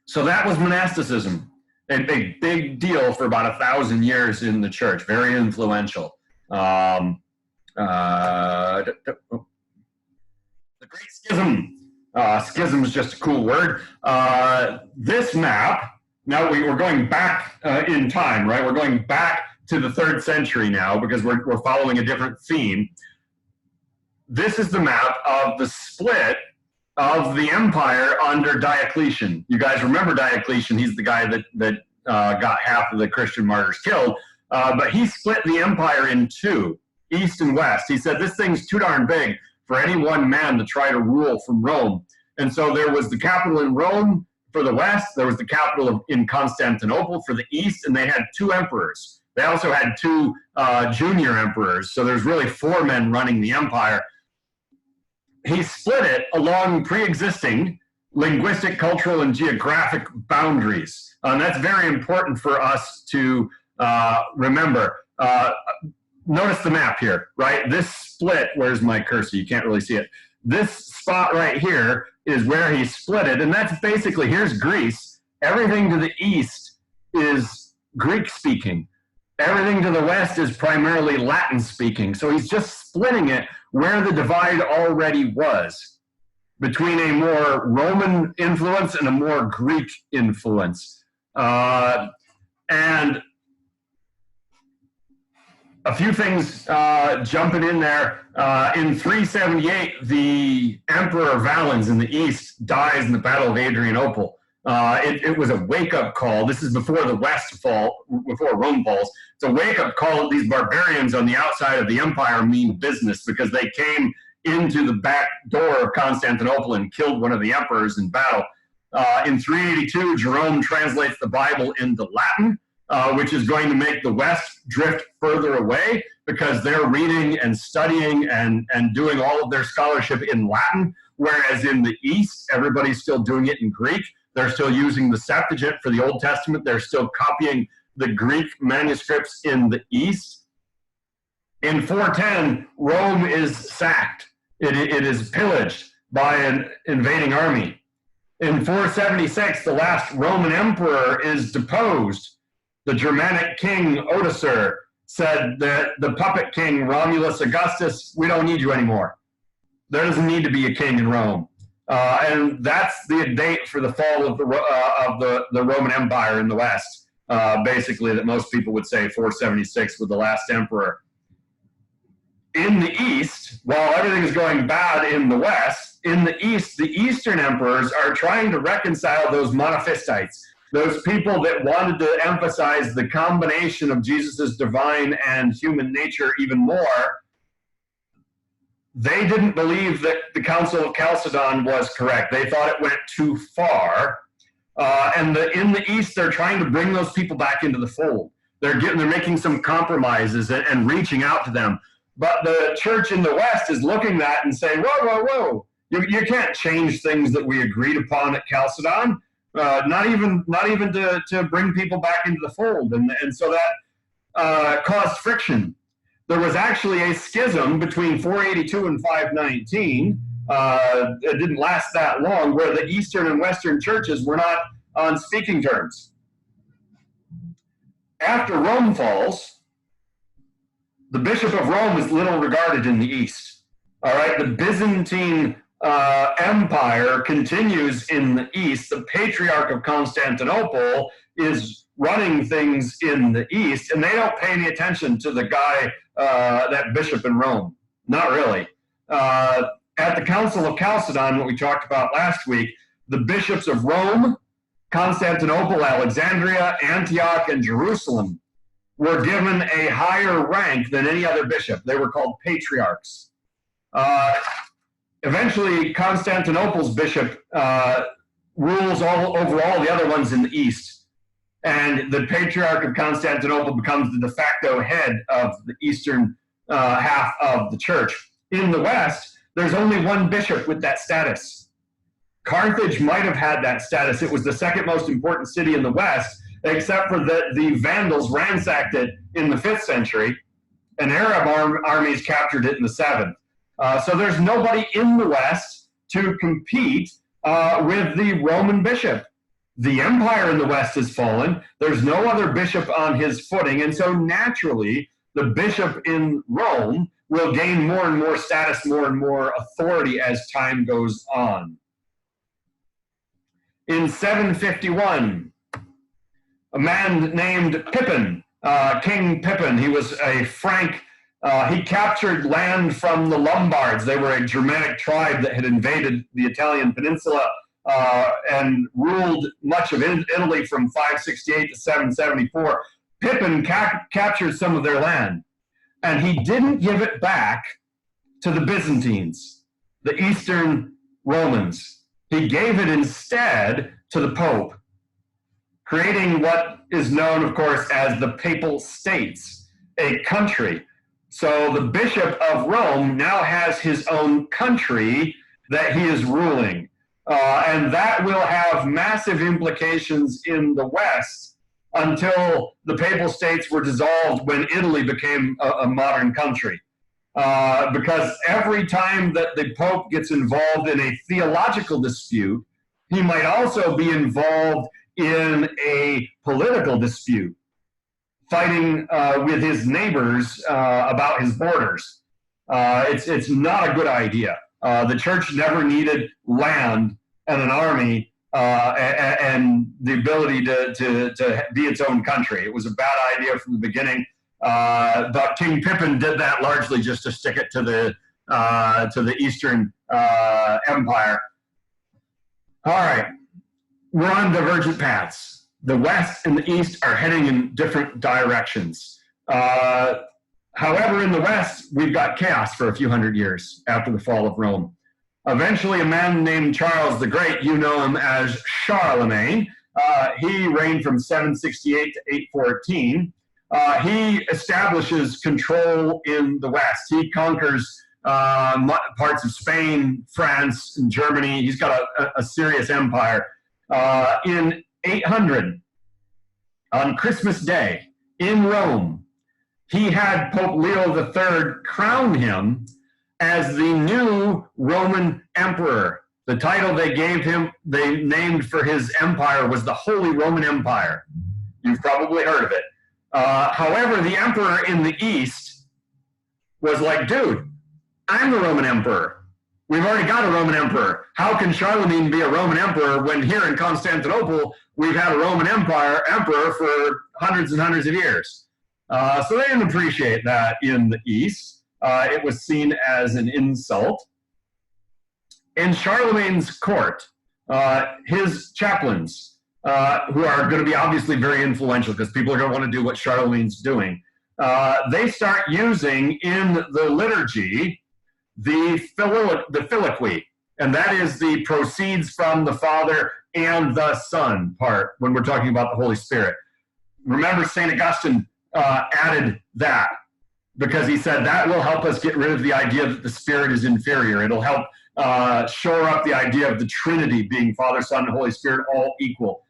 So that was monasticism, a big deal for about 1,000 years in the church, very influential. The Great Schism. Schism is just a cool word. This map, now we're going back in time, right? We're going back to the 3rd century now because we're following a different theme. This is the map of the split of the empire under Diocletian. You guys remember Diocletian? He's the guy that got half of the Christian martyrs killed. But he split the empire in 2, east and west. He said, this thing's too darn big for any one man to try to rule from Rome. And so there was the capital in Rome for the west, there was the capital in Constantinople for the east, and they had 2 emperors. They also had 2 junior emperors, so there's really 4 men running the empire. He split it along pre-existing linguistic, cultural, and geographic boundaries. And that's very important for us to remember. Notice the map here, right? This split, where's my cursor? You can't really see it. This spot right here is where he split it, and that's basically, here's Greece. Everything to the east is Greek-speaking. Everything to the west is primarily Latin-speaking. So he's just splitting it where the divide already was between a more Roman influence and a more Greek influence. And a few things jumping in there. In 378, the Emperor Valens in the east dies in the Battle of Adrianople. It was a wake-up call. This is before the West fall, before Rome falls. It's a wake-up call that these barbarians on the outside of the empire mean business because they came into the back door of Constantinople and killed one of the emperors in battle. In 382, Jerome translates the Bible into Latin, which is going to make the West drift further away because they're reading and studying and doing all of their scholarship in Latin, whereas in the East, everybody's still doing it in Greek. They're still using the Septuagint for the Old Testament. They're still copying the Greek manuscripts in the East. In 410, Rome is sacked. It is pillaged by an invading army. In 476, the last Roman emperor is deposed. The Germanic king, Odoacer, said that the puppet king, Romulus Augustus, we don't need you anymore. There doesn't need to be a king in Rome. And that's the date for the fall of the Roman Empire in the West, basically, that most people would say 476 with the last emperor. In the East, while everything is going bad in the West, in the East, the Eastern emperors are trying to reconcile those monophysites, those people that wanted to emphasize the combination of Jesus's divine and human nature even more. They didn't believe that the Council of Chalcedon was correct. They thought it went too far. And in the East, they're trying to bring those people back into the fold. They're making some compromises and reaching out to them. But the church in the West is looking at that and saying, whoa, whoa, whoa. You can't change things that we agreed upon at Chalcedon. Not even to bring people back into the fold. And so that caused friction. There was actually a schism between 482 and 519. It didn't last that long, where the Eastern and Western churches were not on speaking terms. After Rome falls, the Bishop of Rome is little regarded in the East. All right, the Byzantine Empire continues in the East. The Patriarch of Constantinople is running things in the East, and they don't pay any attention to the guy, that bishop in Rome. Not really. At the Council of Chalcedon, what we talked about last week, the bishops of Rome, Constantinople, Alexandria, Antioch, and Jerusalem were given a higher rank than any other bishop. They were called patriarchs. Eventually, Constantinople's bishop rules over all the other ones in the east. And the Patriarch of Constantinople becomes the de facto head of the eastern half of the church. In the west, there's only one bishop with that status. Carthage might have had that status. It was the second most important city in the west, except for that the Vandals ransacked it in the 5th century, and Arab armies captured it in the 7th. So there's nobody in the west to compete with the Roman bishop. The empire in the west has fallen. There's no other bishop on his footing, and so naturally, the bishop in Rome will gain more and more status, more and more authority as time goes on. In 751, a man named Pippin, King Pippin, he was a Frank, he captured land from the Lombards. They were a Germanic tribe that had invaded the Italian peninsula and ruled much of Italy from 568 to 774. Pippin captured some of their land, and he didn't give it back to the Byzantines, the Eastern Romans. He gave it instead to the Pope, creating what is known, of course, as the Papal States, a country. So the Bishop of Rome now has his own country that he is ruling. And that will have massive implications in the West until the Papal States were dissolved when Italy became a modern country. Because every time that the Pope gets involved in a theological dispute, he might also be involved in a political dispute, fighting with his neighbors about his borders. It's not a good idea. The church never needed land and an army and the ability to be its own country. It was a bad idea from the beginning. But King Pippin did that largely just to stick it to the Eastern Empire. All right, we're on divergent paths. The West and the East are heading in different directions. However, in the West, we've got chaos for a few hundred years after the fall of Rome. Eventually, a man named Charles the Great, you know him as Charlemagne, he reigned from 768 to 814. He establishes control in the West. He conquers parts of Spain, France, and Germany. He's got a serious empire. In 800, on Christmas Day, in Rome, he had Pope Leo III crown him as the new Roman Emperor. The title they gave him, they named for his empire, was the Holy Roman Empire. You've probably heard of it. However, the emperor in the East was like, dude, I'm the Roman Emperor. We've already got a Roman Emperor. How can Charlemagne be a Roman Emperor when here in Constantinople, we've had a Roman emperor for hundreds and hundreds of years? So they didn't appreciate that in the East. It was seen as an insult. In Charlemagne's court, his chaplains, who are going to be obviously very influential because people are going to want to do what Charlemagne's doing, they start using in the liturgy the filioque, and that is the proceeds from the Father and the Son part when we're talking about the Holy Spirit. Remember, St. Augustine added that because he said that will help us get rid of the idea that the Spirit is inferior. It'll help shore up the idea of the Trinity being Father, Son, and Holy Spirit all equal.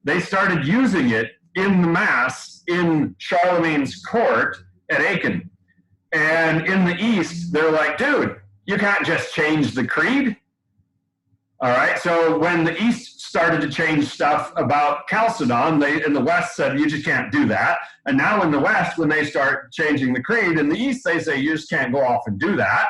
They started using it in the Mass in Charlemagne's court at Aachen. And in the East, they're like, dude, you can't just change the creed. All right, so when the East started to change stuff about Chalcedon, they in the West said, you just can't do that. And now in the West, when they start changing the creed, in the East, they say, you just can't go off and do that.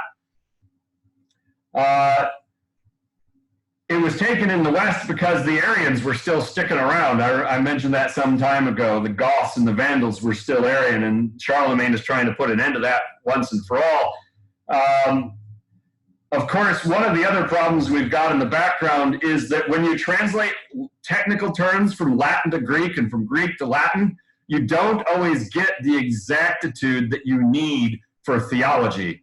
It was taken in the West because the Arians were still sticking around. I mentioned that some time ago. The Goths and the Vandals were still Arian, and Charlemagne is trying to put an end to that once and for all. Of course, one of the other problems we've got in the background is that when you translate technical terms from Latin to Greek and from Greek to Latin, you don't always get the exactitude that you need for theology.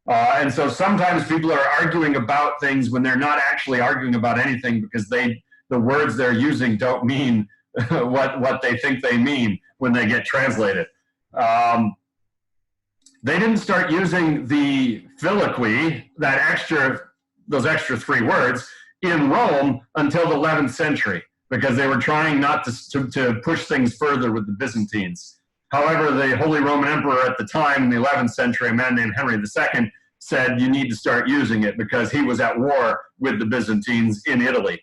And so sometimes people are arguing about things when they're not actually arguing about anything, because the words they're using don't mean what they think they mean when they get translated. They didn't start using the filioque, those extra 3 words, in Rome until the 11th century, because they were trying not to push things further with the Byzantines. However, the Holy Roman Emperor at the time, in the 11th century, a man named Henry II, said you need to start using it because he was at war with the Byzantines in Italy.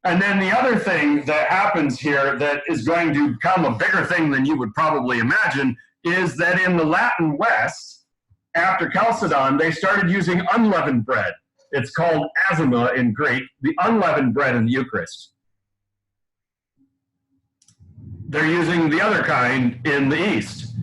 And then the other thing that happens here that is going to become a bigger thing than you would probably imagine is that in the Latin West, after Chalcedon, they started using unleavened bread. It's called azima in Greek, the unleavened bread in the Eucharist. They're using the other kind in the East.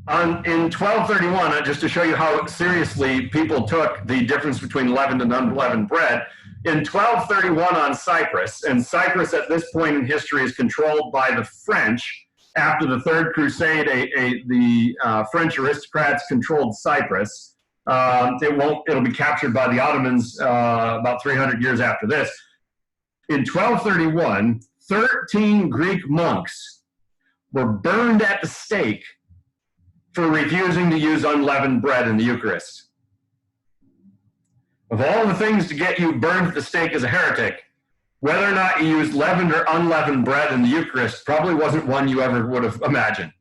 In 1231, just to show you how seriously people took the difference between leavened and unleavened bread, in 1231 on Cyprus, and Cyprus at this point in history is controlled by the French. After the Third Crusade, the French aristocrats controlled Cyprus. It'll be captured by the Ottomans about 300 years after this. In 1231, 13 Greek monks were burned at the stake for refusing to use unleavened bread in the Eucharist. Of all the things to get you burned at the stake as a heretic, whether or not you used leavened or unleavened bread in the Eucharist probably wasn't one you ever would have imagined.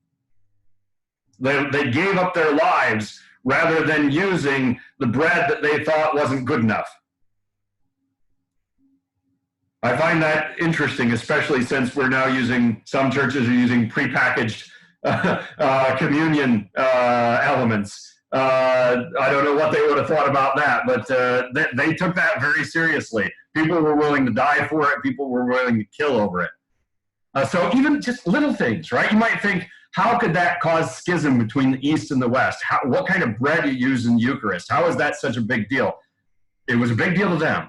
They gave up their lives rather than using the bread that they thought wasn't good enough. I find that interesting, especially since we're now some churches are using prepackaged communion elements. I don't know what they would have thought about that, but they took that very seriously. People were willing to die for it. People were willing to kill over it. So even just little things, right? You might think, how could that cause schism between the East and the West? What kind of bread you use in the Eucharist? How is that such a big deal? It was a big deal to them.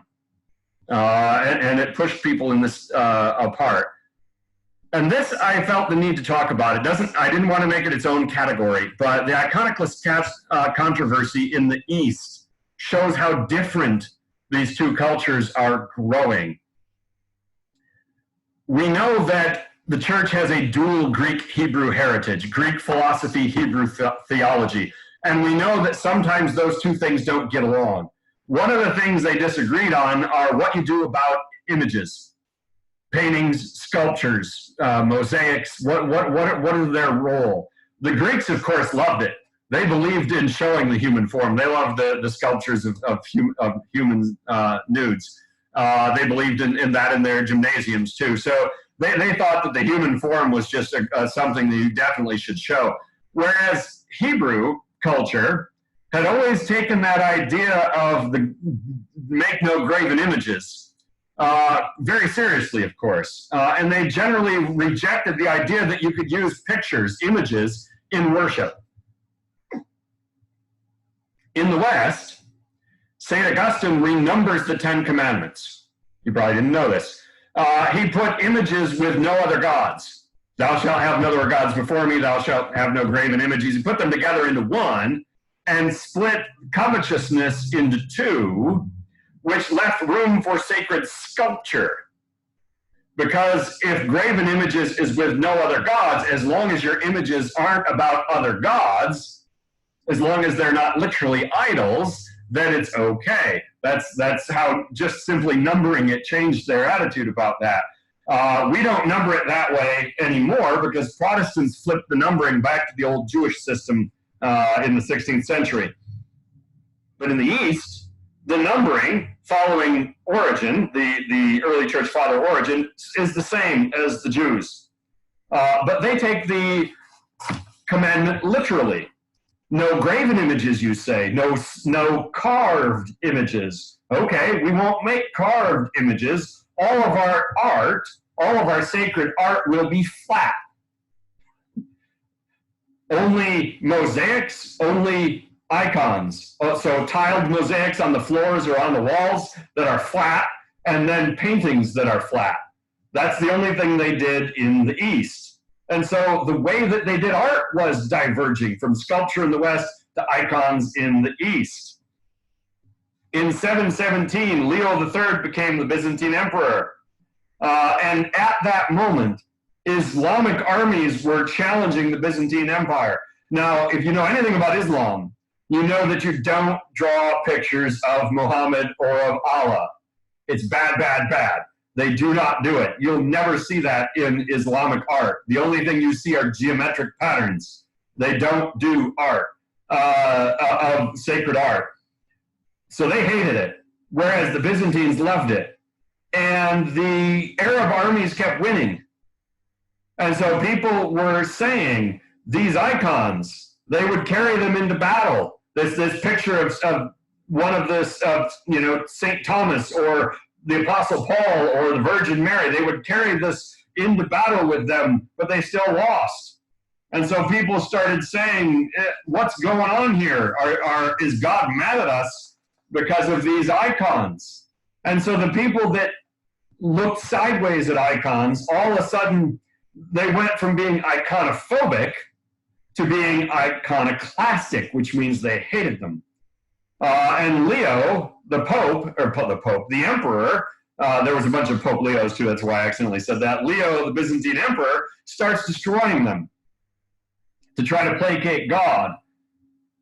And it pushed people in this apart. And this, I felt the need to talk about. I didn't want to make it its own category, but the Iconoclast controversy in the East shows how different these two cultures are growing. We know that the church has a dual Greek-Hebrew heritage, Greek philosophy, Hebrew theology. And we know that sometimes those two things don't get along. One of the things they disagreed on are what you do about images, paintings, sculptures, mosaics. What is their role? The Greeks, of course, loved it. They believed in showing the human form. They loved the sculptures of human nudes. They believed in that in their gymnasiums too. So they thought that the human form was just something that you definitely should show. Whereas Hebrew culture had always taken that idea of the make no graven images very seriously, of course. And they generally rejected the idea that you could use pictures, images, in worship. In the West, St. Augustine renumbers the 10 Commandments. You probably didn't know this. He put images with no other gods. Thou shalt have no other gods before me, thou shalt have no graven images. He put them together into one and split covetousness into two, which left room for sacred sculpture. Because if graven images is with no other gods, as long as your images aren't about other gods, as long as they're not literally idols, then it's okay. That's how just simply numbering it changed their attitude about that. We don't number it that way anymore because Protestants flipped the numbering back to the old Jewish system in the 16th century. But in the East, the numbering following Origen, the early church father Origen, is the same as the Jews. But they take the commandment literally. No graven images, you say. No carved images. Okay, we won't make carved images. All of our art, all of our sacred art will be flat. Only mosaics, only icons. So tiled mosaics on the floors or on the walls that are flat, and then paintings that are flat. That's the only thing they did in the East. And so the way that they did art was diverging from sculpture in the West to icons in the East. In 717, Leo III became the Byzantine Emperor. And at that moment, Islamic armies were challenging the Byzantine Empire. Now, if you know anything about Islam, you know that you don't draw pictures of Muhammad or of Allah. It's bad, bad, bad. They do not do it. You'll never see that in Islamic art. The only thing you see are geometric patterns. They don't do art, of sacred art. So they hated it, whereas the Byzantines loved it. And the Arab armies kept winning. And so people were saying, these icons, they would carry them into battle. This picture of one of this, you know, St. Thomas or the Apostle Paul or the Virgin Mary, they would carry this into battle with them, but they still lost. And so people started saying, what's going on here? Is God mad at us because of these icons? And so the people that looked sideways at icons, all of a sudden, they went from being iconophobic to being iconoclastic, which means they hated them. And Leo, the Emperor, there was a bunch of Pope Leos too, that's why I accidentally said that. Leo, the Byzantine Emperor, starts destroying them to try to placate God.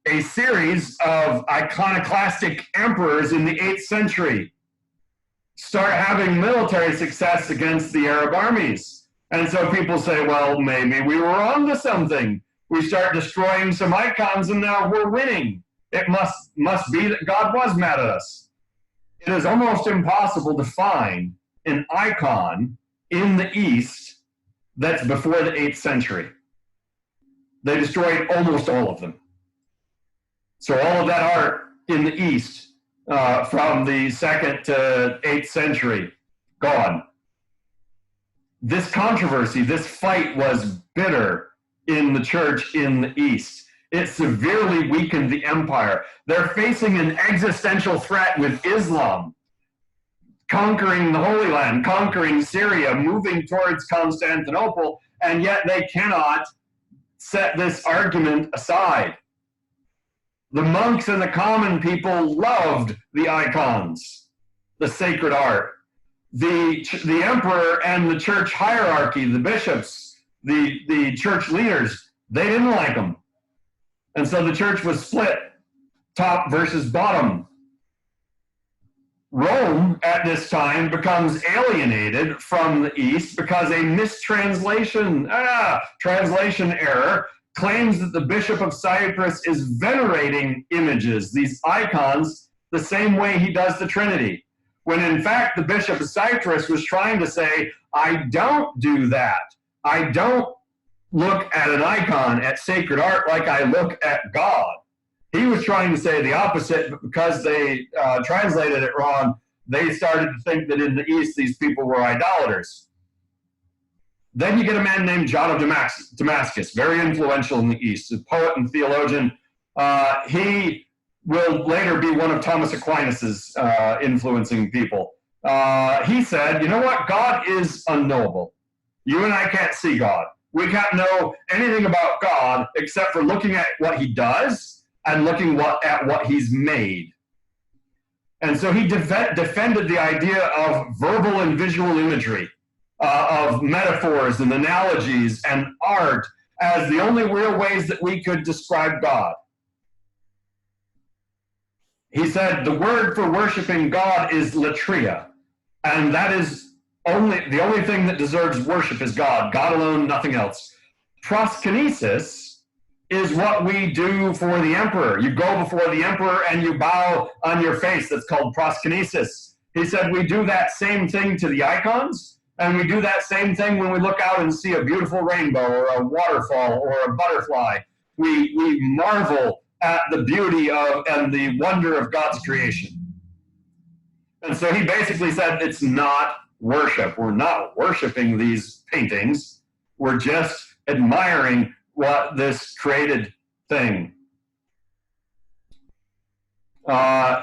A series of iconoclastic emperors in the 8th century start having military success against the Arab armies. And so people say, well, maybe we were onto something. We start destroying some icons and now we're winning. It must be that God was mad at us. It is almost impossible to find an icon in the East that's before the 8th century. They destroyed almost all of them. So all of that art in the East from the 2nd to 8th century, gone. This controversy, this fight was bitter in the church in the East. It severely weakened the empire. They're facing an existential threat with Islam, conquering the Holy Land, conquering Syria, moving towards Constantinople, and yet they cannot set this argument aside. The monks and the common people loved the icons, the sacred art. The emperor and the church hierarchy, the bishops, the church leaders, they didn't like them. And so the church was split, top versus bottom. Rome at this time becomes alienated from the East because a mistranslation, translation error, claims that the Bishop of Cyprus is venerating images, these icons, the same way he does the Trinity. When in fact the Bishop of Cyprus was trying to say, I don't do that. I don't look at an icon, at sacred art, like I look at God. He was trying to say the opposite, but because they translated it wrong, they started to think that in the East these people were idolaters. Then you get a man named John of Damascus, very influential in the East, a poet and theologian. He will later be one of Thomas Aquinas's influencing people. He said, you know what? God is unknowable. You and I can't see God. We can't know anything about God except for looking at what he does and looking at what he's made. And so he defended the idea of verbal and visual imagery, of metaphors and analogies and art as the only real ways that we could describe God. He said the word for worshiping God is latria, and that is the only thing that deserves worship is God, God alone, nothing else. Proskynesis is what we do for the emperor. You go before the emperor and you bow on your face. That's called proskynesis. He said we do that same thing to the icons, and we do that same thing when we look out and see a beautiful rainbow or a waterfall or a butterfly. We marvel at the beauty of and the wonder of God's creation. And so he basically said it's not worship. We're not worshiping these paintings. We're just admiring what this created thing.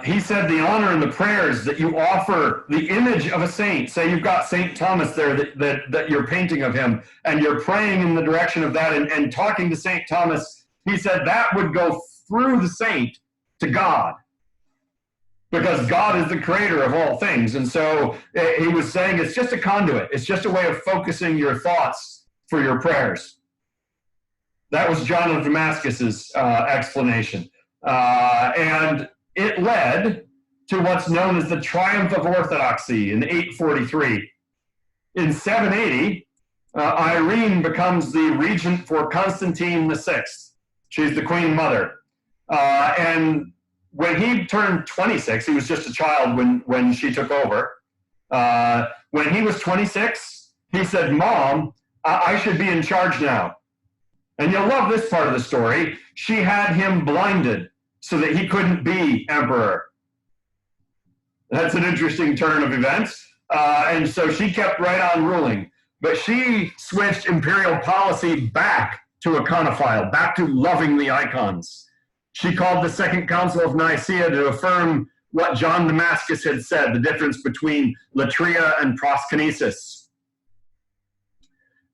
He said the honor and the prayers that you offer the image of a saint, say you've got St. Thomas there that you're painting of him, and you're praying in the direction of that and talking to St. Thomas, he said that would go through the saint to God, because God is the creator of all things. And so he was saying it's just a conduit. It's just a way of focusing your thoughts for your prayers. That was John of Damascus's explanation. And it led to what's known as the Triumph of Orthodoxy in 843. In 780, Irene becomes the regent for Constantine VI. She's the queen mother. And when he turned 26, he was just a child when she took over. When he was 26, he said, "Mom, I should be in charge now." And you'll love this part of the story. She had him blinded so that he couldn't be emperor. That's an interesting turn of events. And so she kept right on ruling. But she switched imperial policy back to iconophile, back to loving the icons. She called the Second Council of Nicaea to affirm what John Damascus had said, the difference between latria and proskynesis.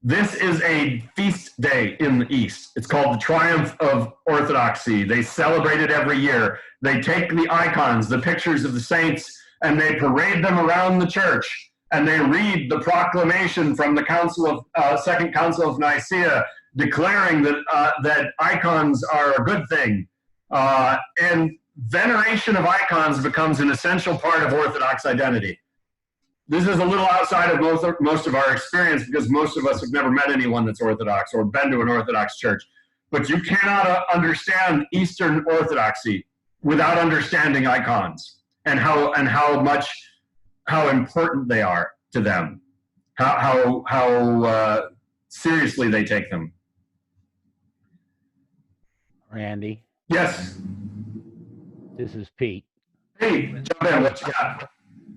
This is a feast day in the East. It's called the Triumph of Orthodoxy. They celebrate it every year. They take the icons, the pictures of the saints, and they parade them around the church. And they read the proclamation from the Second Council of Nicaea, declaring that icons are a good thing. And veneration of icons becomes an essential part of Orthodox identity. This is a little outside of most of our experience, because most of us have never met anyone that's Orthodox or been to an Orthodox church. But you cannot understand Eastern Orthodoxy without understanding icons and how important they are to them, how seriously they take them. Randy. Yes. This is Pete. Hey, jump in. What you got?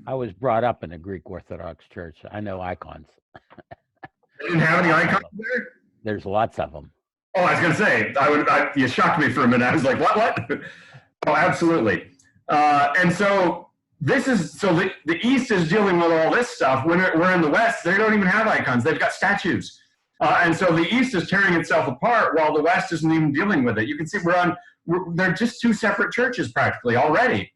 I was brought up in a Greek Orthodox church. I know icons. They didn't have any icons there? There's lots of them. Oh, I was going to say, you shocked me for a minute. I was like, what? Oh, absolutely. And so the East is dealing with all this stuff. When we're in the West, they don't even have icons. They've got statues. And so the East is tearing itself apart while the West isn't even dealing with it. You can see they're just two separate churches practically already.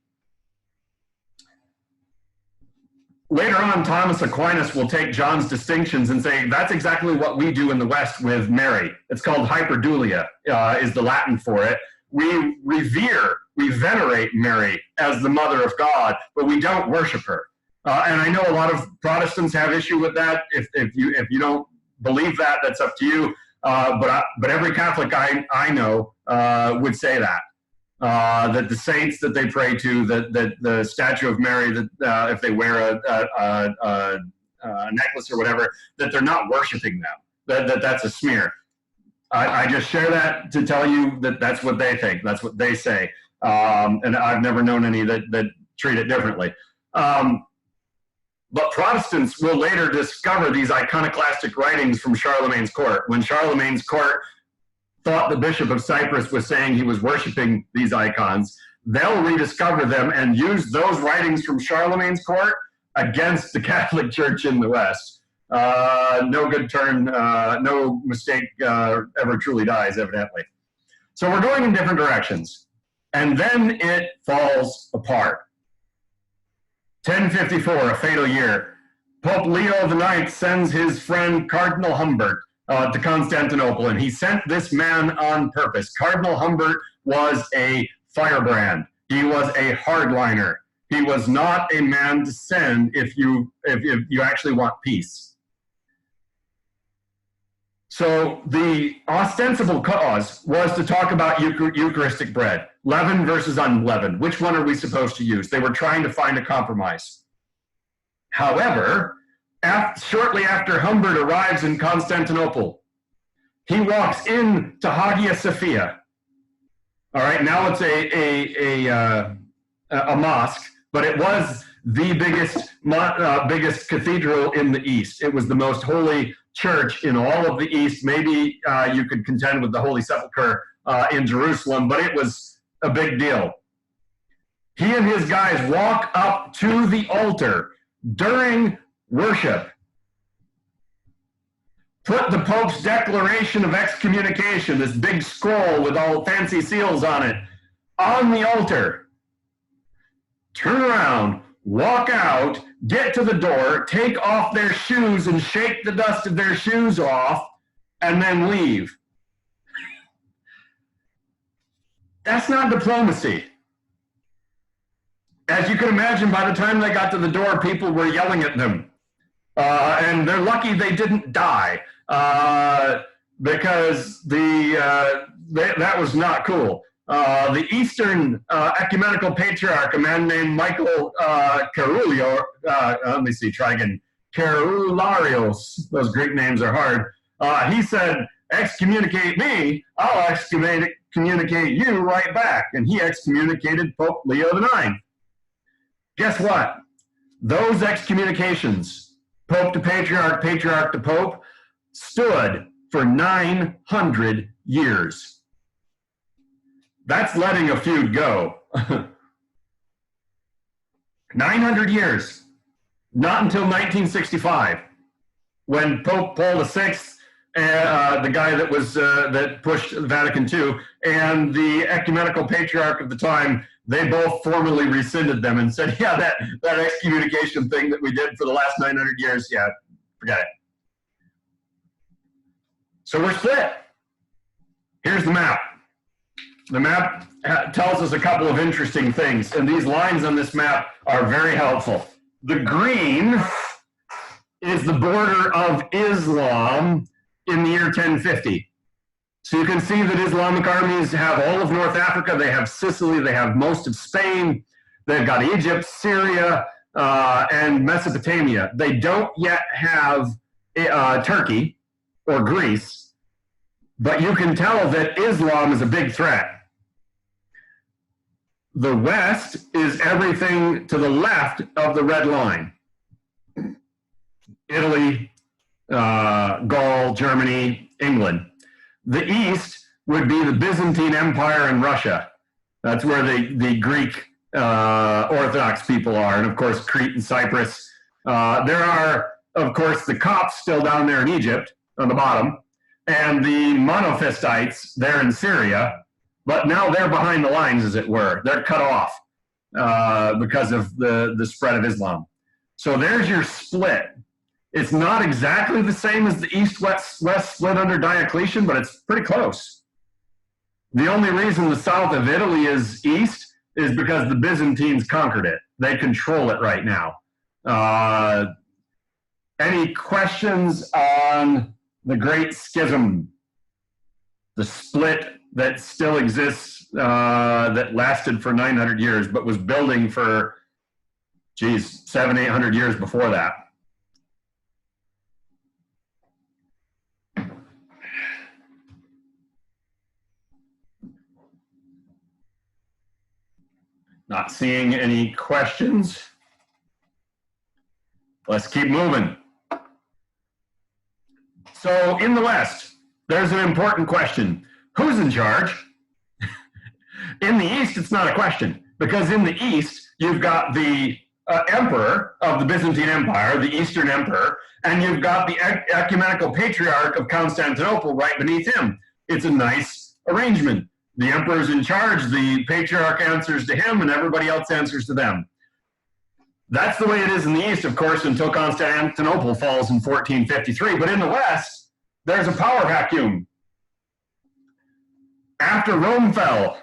Later on, Thomas Aquinas will take John's distinctions and say, that's exactly what we do in the West with Mary. It's called hyperdulia, is the Latin for it. We revere, we venerate Mary as the mother of God, but we don't worship her. And I know a lot of Protestants have issue with that. If you don't believe that, that's up to you. But every Catholic I know would say that. That the saints that they pray to, that the statue of Mary, that if they wear a necklace or whatever, that they're not worshiping them. That's a smear. I just share that to tell you that that's what they think. That's what they say. And I've never known any that treat it differently. But Protestants will later discover these iconoclastic writings from Charlemagne's court. When Charlemagne's court thought the Bishop of Cyprus was saying he was worshiping these icons, they'll rediscover them and use those writings from Charlemagne's court against the Catholic Church in the West. No good turn, no mistake ever truly dies, evidently. So we're going in different directions. And then it falls apart. 1054, a fatal year. Pope Leo IX sends his friend Cardinal Humbert to Constantinople, and he sent this man on purpose. Cardinal Humbert was a firebrand. He was a hardliner. He was not a man to send if you actually want peace. So the ostensible cause was to talk about Eucharistic bread, leavened versus unleavened. Which one are we supposed to use? They were trying to find a compromise. However, shortly after Humbert arrives in Constantinople, he walks into Hagia Sophia. All right, now it's a mosque, but it was the biggest cathedral in the East. It was the most holy church in all of the East. Maybe you could contend with the Holy Sepulchre in Jerusalem, but it was a big deal. He and his guys walk up to the altar during worship, put the Pope's declaration of excommunication, this big scroll with all fancy seals on it, on the altar, turn around, walk out, get to the door, take off their shoes and shake the dust of their shoes off, and then leave. That's not diplomacy. As you can imagine, by the time they got to the door, people were yelling at them. And they're lucky they didn't die, because that was not cool. The Eastern Ecumenical Patriarch, a man named Michael Carulio, let me see, try again, Carularios, those Greek names are hard. He said, excommunicate me, I'll excommunicate you right back. And he excommunicated Pope Leo IX. Guess what? Those excommunications, Pope to Patriarch, Patriarch to Pope, stood for 900 years. That's letting a feud go. 900 years. Not until 1965, when Pope Paul VI, the guy that was that pushed Vatican II, and the ecumenical patriarch of the time, they both formally rescinded them and said, yeah, that excommunication thing that we did for the last 900 years, yeah, forget it. So we're split. Here's the map. The map tells us a couple of interesting things, and these lines on this map are very helpful. The green is the border of Islam in the year 1050. So you can see that Islamic armies have all of North Africa, they have Sicily, they have most of Spain, they've got Egypt, Syria, and Mesopotamia. They don't yet have Turkey or Greece, but you can tell that Islam is a big threat. The West is everything to the left of the red line. Italy, Gaul, Germany, England. The East would be the Byzantine Empire and Russia. That's where the Greek Orthodox people are, and of course Crete and Cyprus. There are, of course, the Copts still down there in Egypt on the bottom, and the Monophistites there in Syria, but now they're behind the lines, as it were. They're cut off because of the spread of Islam. So there's your split. It's not exactly the same as the East-West split under Diocletian, but it's pretty close. The only reason the south of Italy is east is because the Byzantines conquered it. They control it right now. Any questions on the Great Schism, the split that still exists, that lasted for 900 years, but was building for, geez, 700-800 years before that? Not seeing any questions. Let's keep moving. So in the West, there's an important question. Who's in charge? In the East, it's not a question, because in the East, you've got the emperor of the Byzantine Empire, the Eastern Emperor, and you've got the ecumenical patriarch of Constantinople right beneath him. It's a nice arrangement. The emperor's in charge, the patriarch answers to him, and everybody else answers to them. That's the way it is in the East, of course, until Constantinople falls in 1453. But in the West, there's a power vacuum. After Rome fell,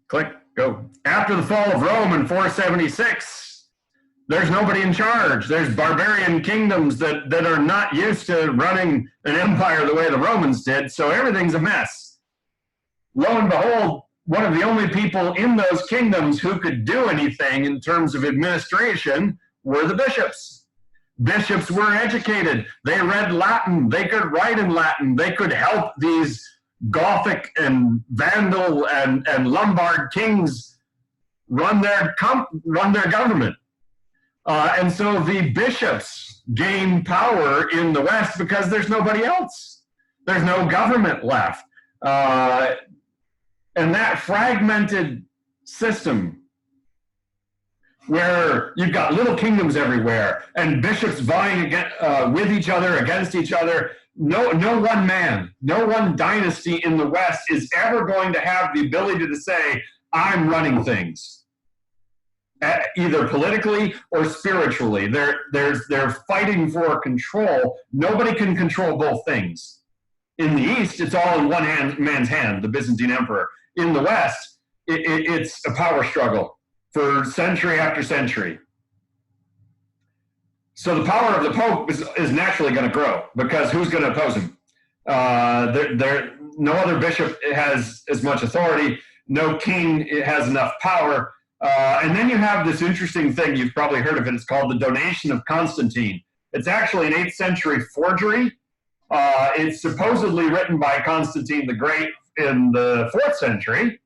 click, go. After the fall of Rome in 476, there's nobody in charge. There's barbarian kingdoms that are not used to running an empire the way the Romans did, so everything's a mess. Lo and behold, one of the only people in those kingdoms who could do anything in terms of administration were the bishops. Bishops were educated. They read Latin. They could write in Latin. They could help these Gothic and Vandal and Lombard kings run their government. And so the bishops gain power in the West because there's nobody else. There's no government left. And that fragmented system where you've got little kingdoms everywhere and bishops vying with each other, against each other, no one man, no one dynasty in the West is ever going to have the ability to say, I'm running things, either politically or spiritually. They're fighting for control. Nobody can control both things. In the East, it's all in one man's hand, the Byzantine Emperor. In the West, it's a power struggle for century after century. So the power of the Pope is naturally going to grow, because who's going to oppose him? No other bishop has as much authority. No king has enough power. And then you have this interesting thing, you've probably heard of it, it's called the Donation of Constantine. It's actually an 8th century forgery. It's supposedly written by Constantine the Great in the 4th century.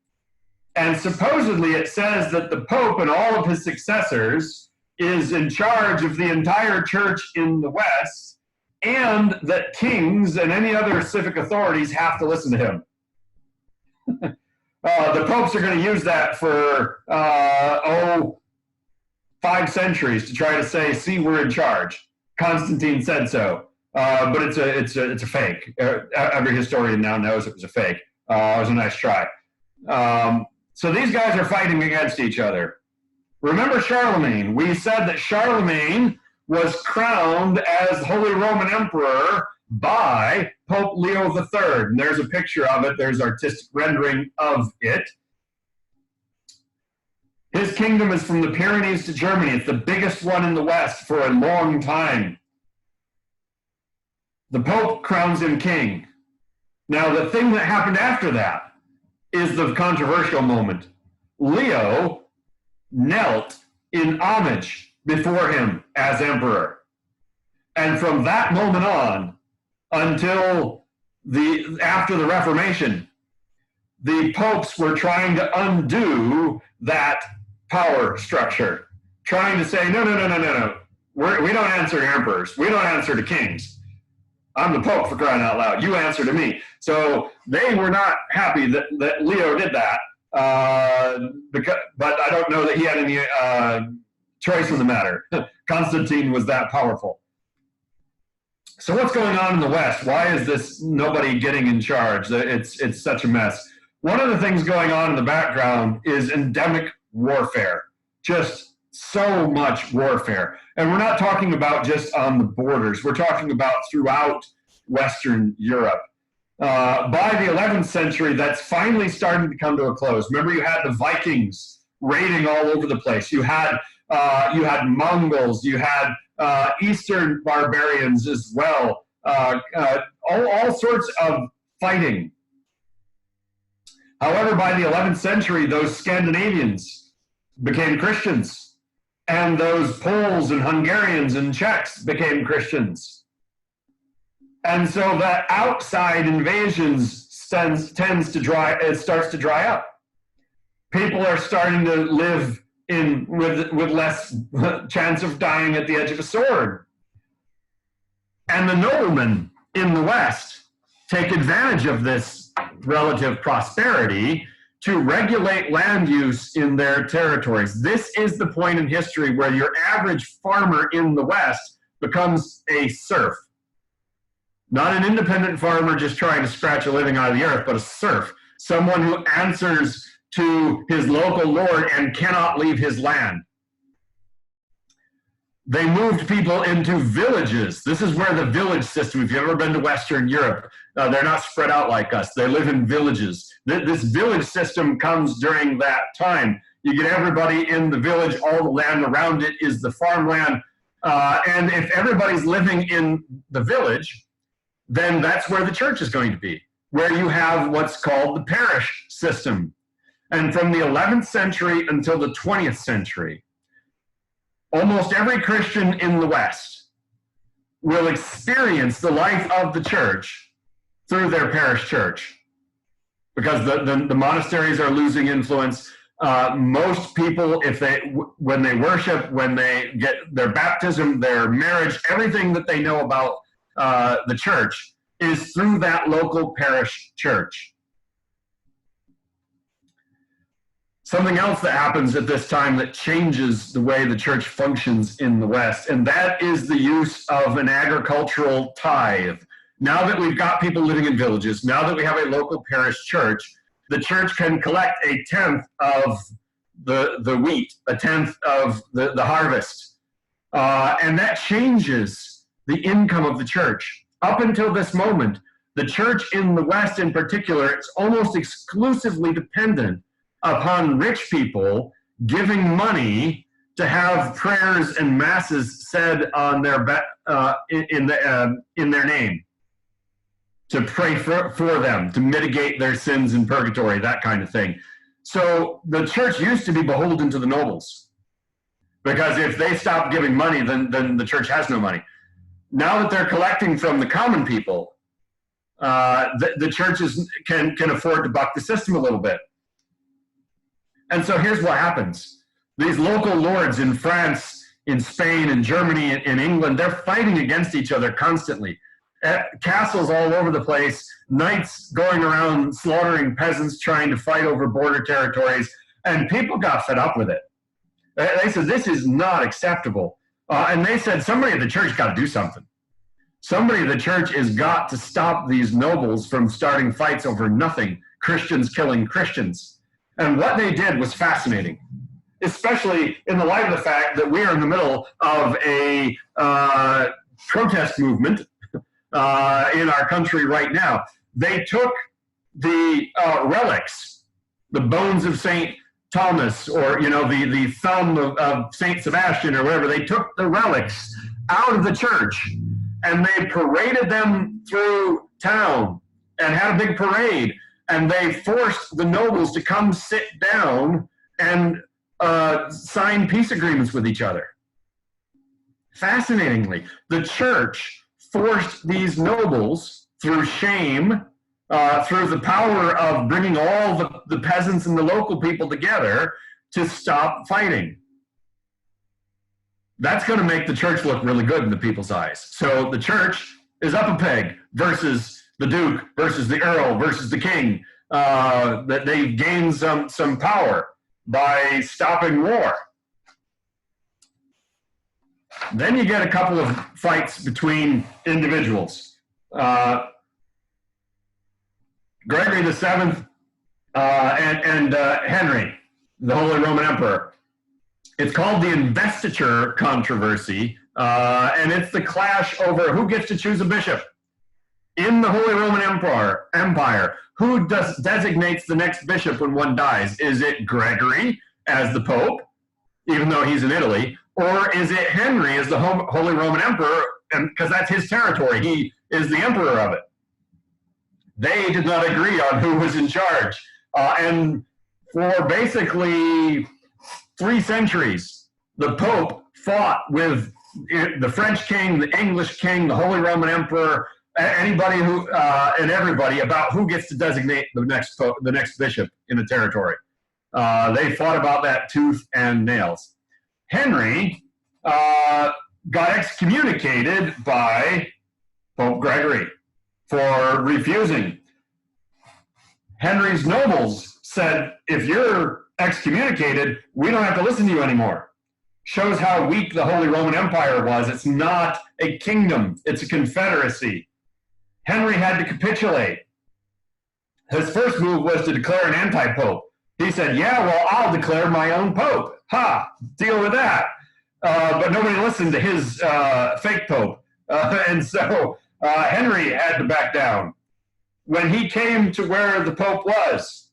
And supposedly it says that the Pope and all of his successors is in charge of the entire church in the West, and that kings and any other civic authorities have to listen to him. The popes are going to use that for 5 centuries to try to say, see, we're in charge. Constantine said so, but it's a fake. Every historian now knows it was a fake. It was a nice try. So these guys are fighting against each other. Remember Charlemagne. We said that Charlemagne was crowned as Holy Roman Emperor by Pope Leo III. And there's a picture of it. There's artistic rendering of it. His kingdom is from the Pyrenees to Germany. It's the biggest one in the West for a long time. The Pope crowns him king. Now, the thing that happened after that is the controversial moment. Leo knelt in homage before him as emperor. And from that moment on, until after the Reformation, the popes were trying to undo that power structure, trying to say, no. We don't answer to emperors. We don't answer to kings. I'm the Pope, for crying out loud. You answer to me. So they were not happy that Leo did that. But I don't know that he had any choice in the matter. Constantine was that powerful. So what's going on in the West? Why is this nobody getting in charge? It's such a mess. One of the things going on in the background is endemic warfare. Just so much warfare. And we're not talking about just on the borders. We're talking about throughout Western Europe. By the 11th century, that's finally starting to come to a close. Remember, you had the Vikings raiding all over the place. You had Mongols. You had Eastern barbarians as well. All sorts of fighting. However, by the 11th century, those Scandinavians became Christians, and those Poles and Hungarians and Czechs became Christians. And so that outside invasions starts to dry up. People are starting to live with less chance of dying at the edge of a sword. And the noblemen in the West take advantage of this relative prosperity to regulate land use in their territories. This is the point in history where your average farmer in the West becomes a serf. Not an independent farmer just trying to scratch a living out of the earth, but a serf. Someone who answers to his local lord and cannot leave his land. They moved people into villages. This is where the village system, if you've ever been to Western Europe, they're not spread out like us. They live in villages. This village system comes during that time. You get everybody in the village, all the land around it is the farmland. And if everybody's living in the village, then that's where the church is going to be, where you have what's called the parish system. And from the 11th century until the 20th century, almost every Christian in the West will experience the life of the church through their parish church, because the monasteries are losing influence. Most people, when they worship, when they get their baptism, their marriage, everything that they know about the church is through that local parish church. Something else that happens at this time that changes the way the church functions in the West, and that is the use of an agricultural tithe. now that we've got people living in villages, now that we have a local parish church, the church can collect a tenth of the wheat, a tenth of the harvest. And that changes the income of the church. Up until this moment, the church in the West in particular, it's almost exclusively dependent upon rich people giving money to have prayers and masses said on their in their name, to pray for them, to mitigate their sins in purgatory, that kind of thing. So the church used to be beholden to the nobles, because if they stop giving money, then the church has no money. Now that they're collecting from the common people, the churches can afford to buck the system a little bit. And so here's what happens. These local lords in France, in Spain, in Germany, in England, they're fighting against each other constantly. Castles all over the place, knights going around slaughtering peasants, trying to fight over border territories, and people got fed up with it. They said, this is not acceptable. And they said, somebody at the church got to do something. Somebody at the church has got to stop these nobles from starting fights over nothing, Christians killing Christians. And what they did was fascinating, especially in the light of the fact that we are in the middle of a protest movement in our country right now. They took the relics, the bones of St. Thomas, or the thumb of St. Sebastian or whatever. They took the relics out of the church and they paraded them through town and had a big parade. And they forced the nobles to come sit down and sign peace agreements with each other. Fascinatingly, the church forced these nobles through shame, through the power of bringing all the peasants and the local people together to stop fighting. That's going to make the church look really good in the people's eyes. So the church is up a peg versus the duke, versus the earl, versus the king. That they've gained some power by stopping war. Then you get a couple of fights between individuals. Gregory VII and Henry, the Holy Roman Emperor. It's called the Investiture Controversy, and it's the clash over who gets to choose a bishop. In the Holy Roman Empire, who designates the next bishop when one dies? Is it Gregory as the Pope, even though he's in Italy, or is it Henry as the Holy Roman Emperor, because that's his territory? He is the emperor of it. They did not agree on who was in charge. And for basically 3 centuries, the Pope fought with the French king, the English king, the Holy Roman Emperor, anybody who and everybody about who gets to designate the next bishop in a territory. They fought about that tooth and nails. Henry got excommunicated by Pope Gregory for refusing. Henry's nobles said, if you're excommunicated, we don't have to listen to you anymore. Shows how weak the Holy Roman Empire was. It's not a kingdom, it's a confederacy. Henry had to capitulate. His first move was to declare an anti-pope. He said, yeah, well, I'll declare my own pope. Ha, deal with that. But nobody listened to his fake pope. And so Henry had to back down. When he came to where the pope was,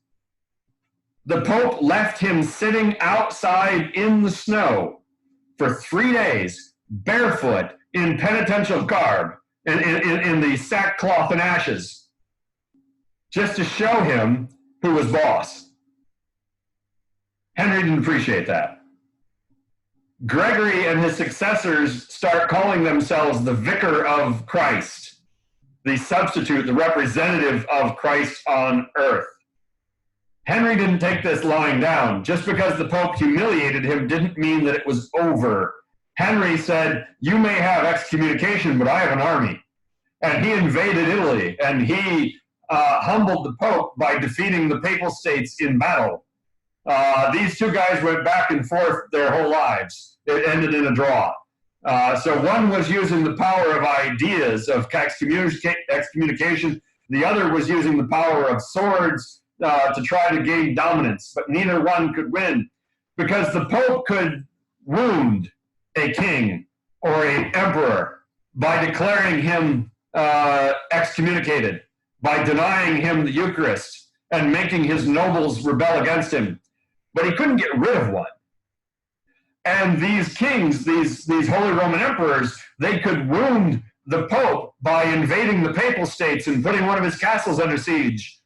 the pope left him sitting outside in the snow for 3 days, barefoot, in penitential garb, in the sackcloth and ashes, just to show him who was boss. Henry didn't appreciate that. Gregory and his successors start calling themselves the Vicar of Christ, the substitute, the representative of Christ on earth. Henry didn't take this lying down. Just because the Pope humiliated him didn't mean that it was over. Henry said, you may have excommunication, but I have an army. And he invaded Italy, and he humbled the Pope by defeating the Papal States in battle. These two guys went back and forth their whole lives. It ended in a draw. So one was using the power of ideas, of excommunication. The other was using the power of swords to try to gain dominance, but neither one could win, because the Pope could wound a king or an emperor by declaring him excommunicated, by denying him the Eucharist and making his nobles rebel against him. But he couldn't get rid of one. And these kings, these Holy Roman emperors, they could wound the Pope by invading the Papal States and putting one of his castles under siege.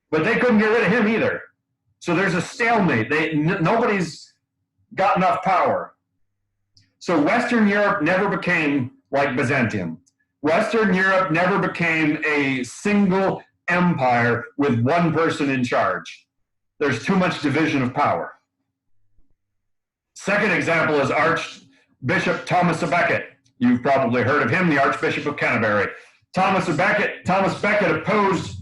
But they couldn't get rid of him either. So there's a stalemate. Nobody's got enough power. So Western Europe never became like Byzantium. Western Europe never became a single empire with one person in charge. There's too much division of power. Second example is Archbishop Thomas of Becket. You've probably heard of him, the Archbishop of Canterbury. Thomas Becket opposed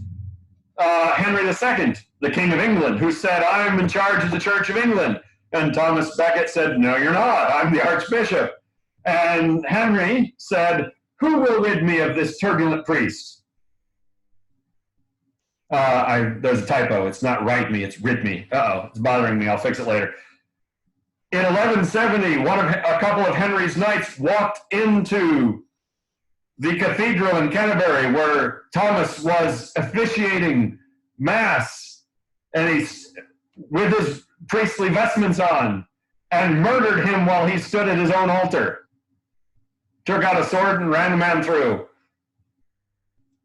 Henry II, the King of England, who said, "I'm in charge of the Church of England." And Thomas Becket said, "No, you're not. I'm the Archbishop." And Henry said, "Who will rid me of this turbulent priest?" There's a typo. It's not write me, it's rid me. Uh-oh, it's bothering me. I'll fix it later. In 1170, a couple of Henry's knights walked into the cathedral in Canterbury where Thomas was officiating Mass, and he's with his priestly vestments on, and murdered him while he stood at his own altar. Took out a sword and ran the man through.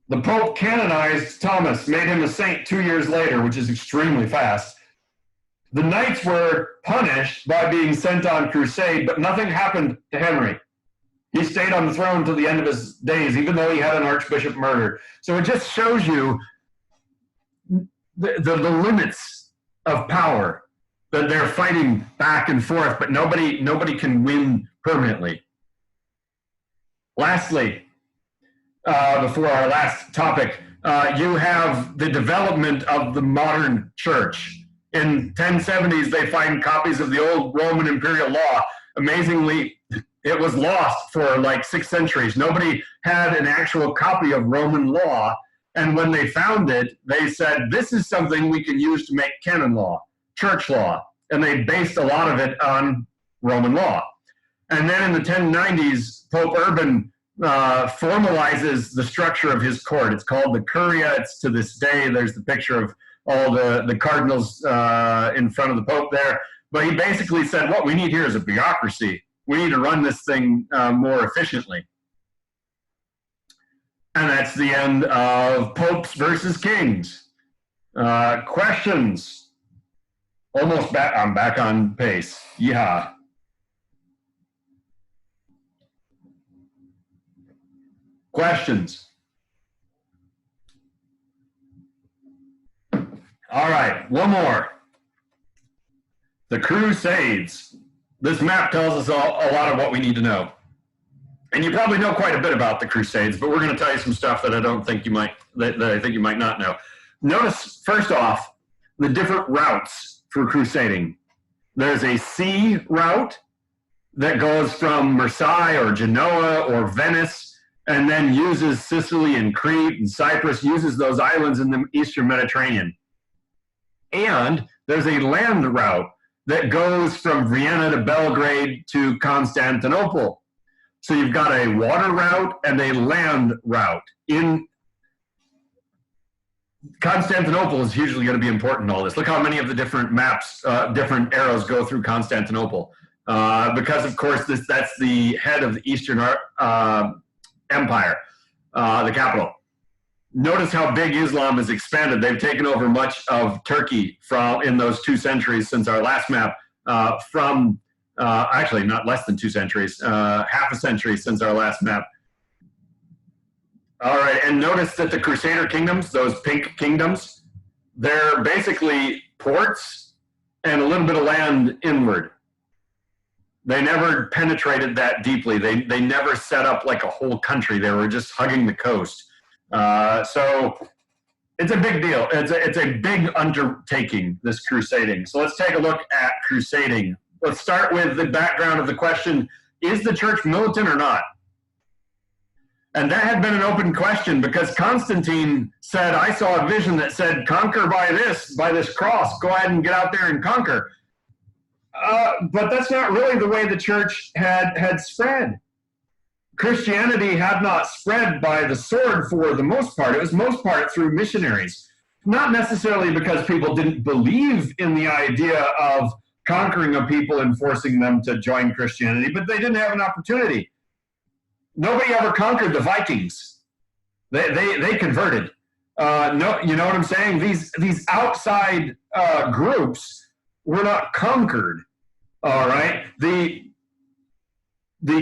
The Pope canonized Thomas, made him a saint 2 years later, which is extremely fast. The knights were punished by being sent on crusade, but nothing happened to Henry. He stayed on the throne till the end of his days, even though he had an archbishop murdered. So it just shows you the limits of power, that they're fighting back and forth, but nobody can win permanently. Lastly, before our last topic, you have the development of the modern church. In 1070s, they find copies of the old Roman imperial law. Amazingly, it was lost for like 6 centuries. Nobody had an actual copy of Roman law. And when they found it, they said, this is something we can use to make canon law, church law. And they based a lot of it on Roman law. And then in the 1090s, Pope Urban formalizes the structure of his court. It's called the Curia. It's to this day. There's the picture of all the cardinals in front of the Pope there. But he basically said, what we need here is a bureaucracy. We need to run this thing more efficiently. And that's the end of popes versus kings. Questions? Almost back. I'm back on pace. Yeah. Questions? All right, one more. The Crusades. This map tells us a lot of what we need to know. And you probably know quite a bit about the Crusades, but we're going to tell you some stuff that I don't think you might, that I think you might not know. Notice, first off, the different routes for crusading. There's a sea route that goes from Marseille or Genoa or Venice, and then uses Sicily and Crete and Cyprus, uses those islands in the Eastern Mediterranean. And there's a land route that goes from Vienna to Belgrade to Constantinople. So you've got a water route and a land route. In Constantinople is usually going to be important in all this. Look how many of the different maps, different arrows go through Constantinople. Because, of course, that's the head of the Eastern Empire, the capital. Notice how big Islam has expanded. They've taken over much of Turkey in those 2 centuries since our last map, actually not less than 2 centuries, half a century since our last map. All right, and notice that the Crusader kingdoms, those pink kingdoms, they're basically ports and a little bit of land inward. They never penetrated that deeply. They never set up like a whole country. They were just hugging the coast. So it's a big deal. It's a big undertaking, this crusading. So let's take a look at crusading. Let's start with the background of the question, is the church militant or not? And that had been an open question because Constantine said, I saw a vision that said, conquer by this cross, go ahead and get out there and conquer. But that's not really the way the church had spread. Christianity had not spread by the sword for the most part. It was most part through missionaries. Not necessarily because people didn't believe in the idea of conquering a people and forcing them to join Christianity, but they didn't have an opportunity. Nobody ever conquered the Vikings. They converted. No, you know what I'm saying? These outside groups were not conquered. All right, the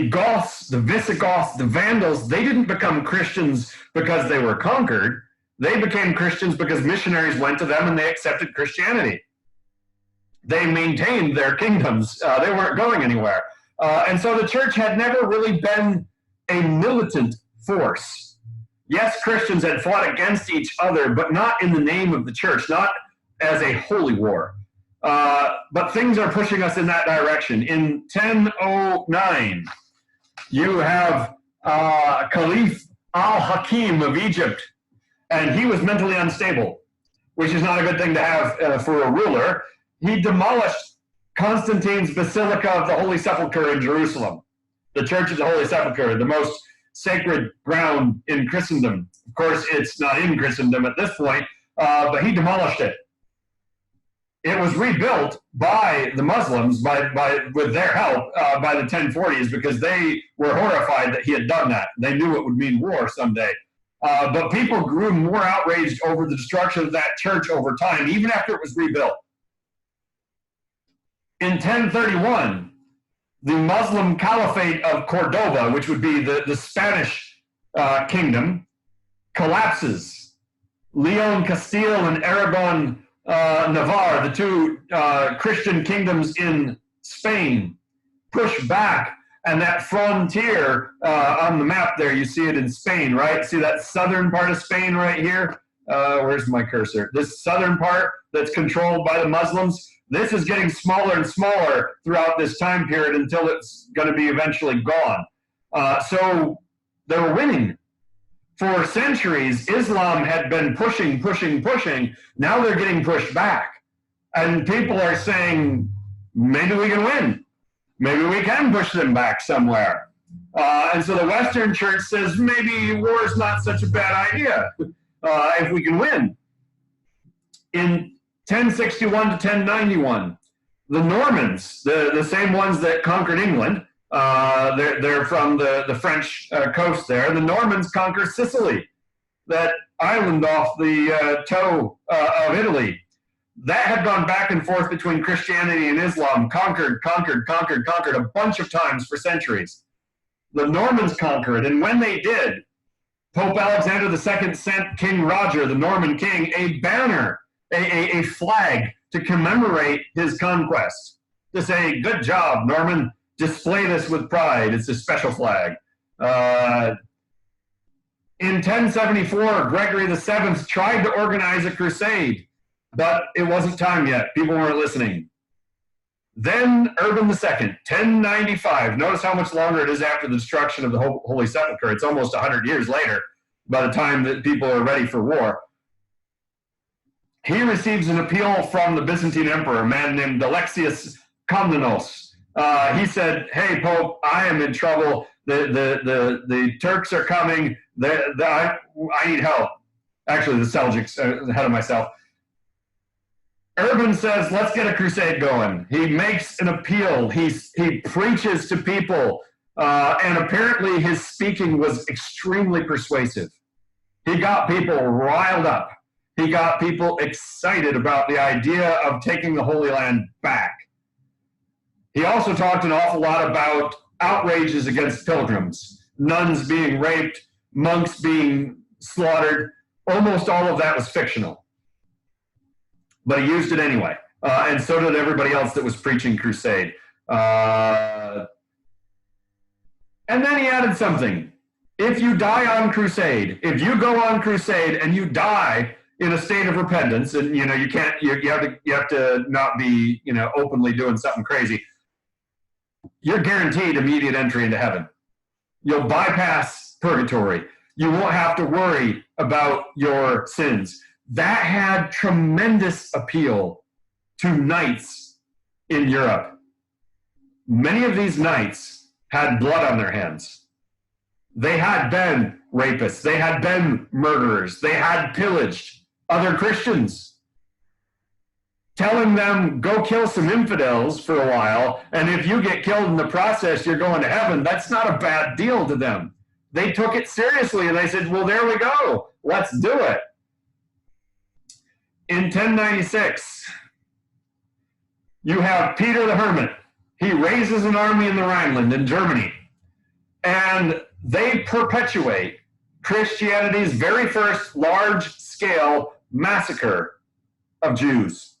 Goths, the Visigoths, the Vandals, they didn't become Christians because they were conquered. They became Christians because missionaries went to them and they accepted Christianity. They maintained their kingdoms. They weren't going anywhere. And so the church had never really been a militant force. Yes, Christians had fought against each other, but not in the name of the church, not as a holy war. But things are pushing us in that direction. In 1009, you have Caliph al-Hakim of Egypt, and he was mentally unstable, which is not a good thing to have for a ruler. He demolished Constantine's Basilica of the Holy Sepulchre in Jerusalem, the Church of the Holy Sepulchre, the most sacred ground in Christendom. Of course, it's not in Christendom at this point, but he demolished it. It was rebuilt by the Muslims, with their help, by the 1040s, because they were horrified that he had done that. They knew it would mean war someday. But people grew more outraged over the destruction of that church over time, even after it was rebuilt. In 1031, the Muslim Caliphate of Cordoba, which would be the Spanish kingdom, collapses. Leon Castile and Aragon Navarre, the two Christian kingdoms in Spain, push back, and that frontier on the map there, you see it in Spain, right? See that southern part of Spain right here? Where's my cursor? This southern part that's controlled by the Muslims, this is getting smaller and smaller throughout this time period until it's going to be eventually gone. So they were winning. For centuries, Islam had been pushing. Now they're getting pushed back. And people are saying, maybe we can win. Maybe we can push them back somewhere. And so the Western Church says, maybe war is not such a bad idea if we can win. In 1061 to 1091, the Normans, the same ones that conquered England, they're from the French coast there. The Normans conquer Sicily, that island off the toe of Italy. That had gone back and forth between Christianity and Islam, conquered a bunch of times for centuries. The Normans conquered, and when they did, Pope Alexander II sent King Roger, the Norman king, a banner, a flag to commemorate his conquest, to say, good job, Norman. Display this with pride. It's a special flag. In 1074, Gregory VII tried to organize a crusade, but it wasn't time yet. People weren't listening. Then Urban II, 1095. Notice how much longer it is after the destruction of the Holy Sepulchre. It's almost 100 years later by the time that people are ready for war. He receives an appeal from the Byzantine Emperor, a man named Alexius Komnenos. He said, hey, Pope, I am in trouble. The Turks are coming. I need help. Actually, the Seljuks, ahead of myself. Urban says, let's get a crusade going. He makes an appeal. He preaches to people. And apparently his speaking was extremely persuasive. He got people riled up. He got people excited about the idea of taking the Holy Land back. He also talked an awful lot about outrages against pilgrims, nuns being raped, monks being slaughtered. Almost all of that was fictional. But he used it anyway, and so did everybody else that was preaching crusade. And then he added something. If you die on crusade, if you go on crusade and you die in a state of repentance, and you have to not be openly doing something crazy. you're guaranteed immediate entry into heaven. You'll bypass purgatory. You won't have to worry about your sins. That had tremendous appeal to knights in Europe. Many of these knights had blood on their hands. They had been rapists. They had been murderers. They had pillaged other Christians. Telling them, go kill some infidels for a while, and if you get killed in the process, you're going to heaven. That's not a bad deal to them. They took it seriously, and they said, well, there we go. Let's do it. In 1096, you have Peter the Hermit. He raises an army in the Rhineland in Germany, and they perpetuate Christianity's very first large-scale massacre of Jews.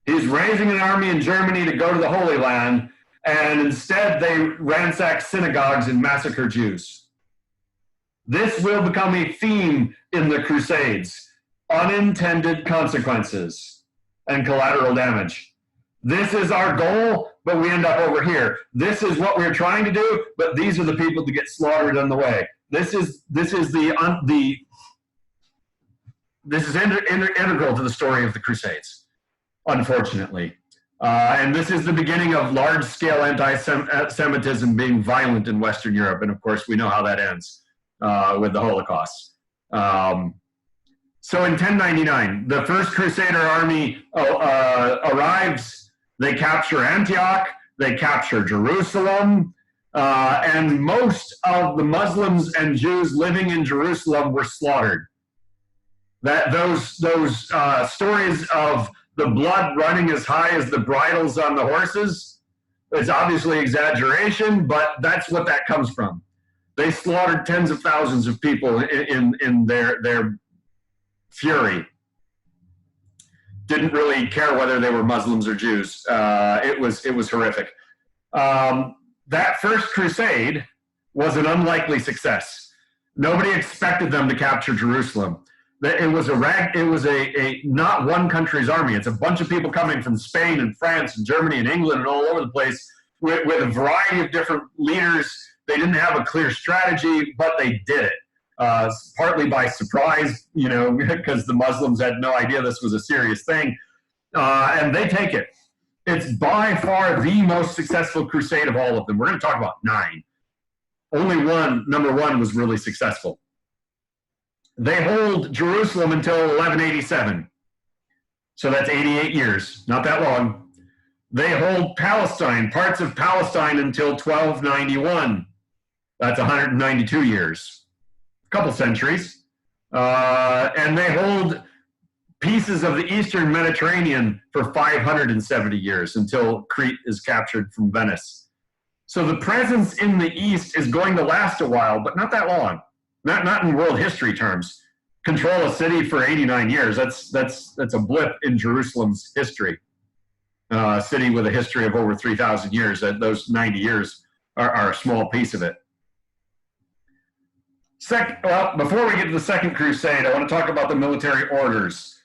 He's raising an army in Germany to go to the Holy Land, and instead they ransack synagogues and massacre Jews. This will become a theme in the Crusades: unintended consequences and collateral damage. This is our goal, but we end up over here. This is what we're trying to do, but these are the people that get slaughtered on the way. This is integral to the story of the Crusades, unfortunately. And this is the beginning of large-scale anti-Semitism being violent in Western Europe. And of course, we know how that ends with the Holocaust. So in 1099, the first Crusader army arrives. They capture Antioch. They capture Jerusalem. And most of the Muslims and Jews living in Jerusalem were slaughtered. Those stories of the blood running as high as the bridles on the horses is obviously exaggeration, but that's what that comes from. They slaughtered tens of thousands of people in their fury. Didn't really care whether they were Muslims or Jews. It was horrific. That first crusade was an unlikely success. Nobody expected them to capture Jerusalem. It was a not one country's army. It's a bunch of people coming from Spain and France and Germany and England and all over the place with a variety of different leaders. They didn't have a clear strategy, but they did it. Partly by surprise, because the Muslims had no idea this was a serious thing. And they take it. It's by far the most successful crusade of all of them. We're going to talk about 9. Only number one, was really successful. They hold Jerusalem until 1187. So that's 88 years, not that long. They hold Palestine, parts of Palestine, until 1291. That's 192 years, a couple centuries. And they hold pieces of the Eastern Mediterranean for 570 years until Crete is captured from Venice. So the presence in the East is going to last a while, but not that long. Not in world history terms. Control a city for 89 years. That's a blip in Jerusalem's history. A city with a history of over 3,000 years. Those 90 years are a small piece of it. Before we get to the Second Crusade, I want to talk about the military orders.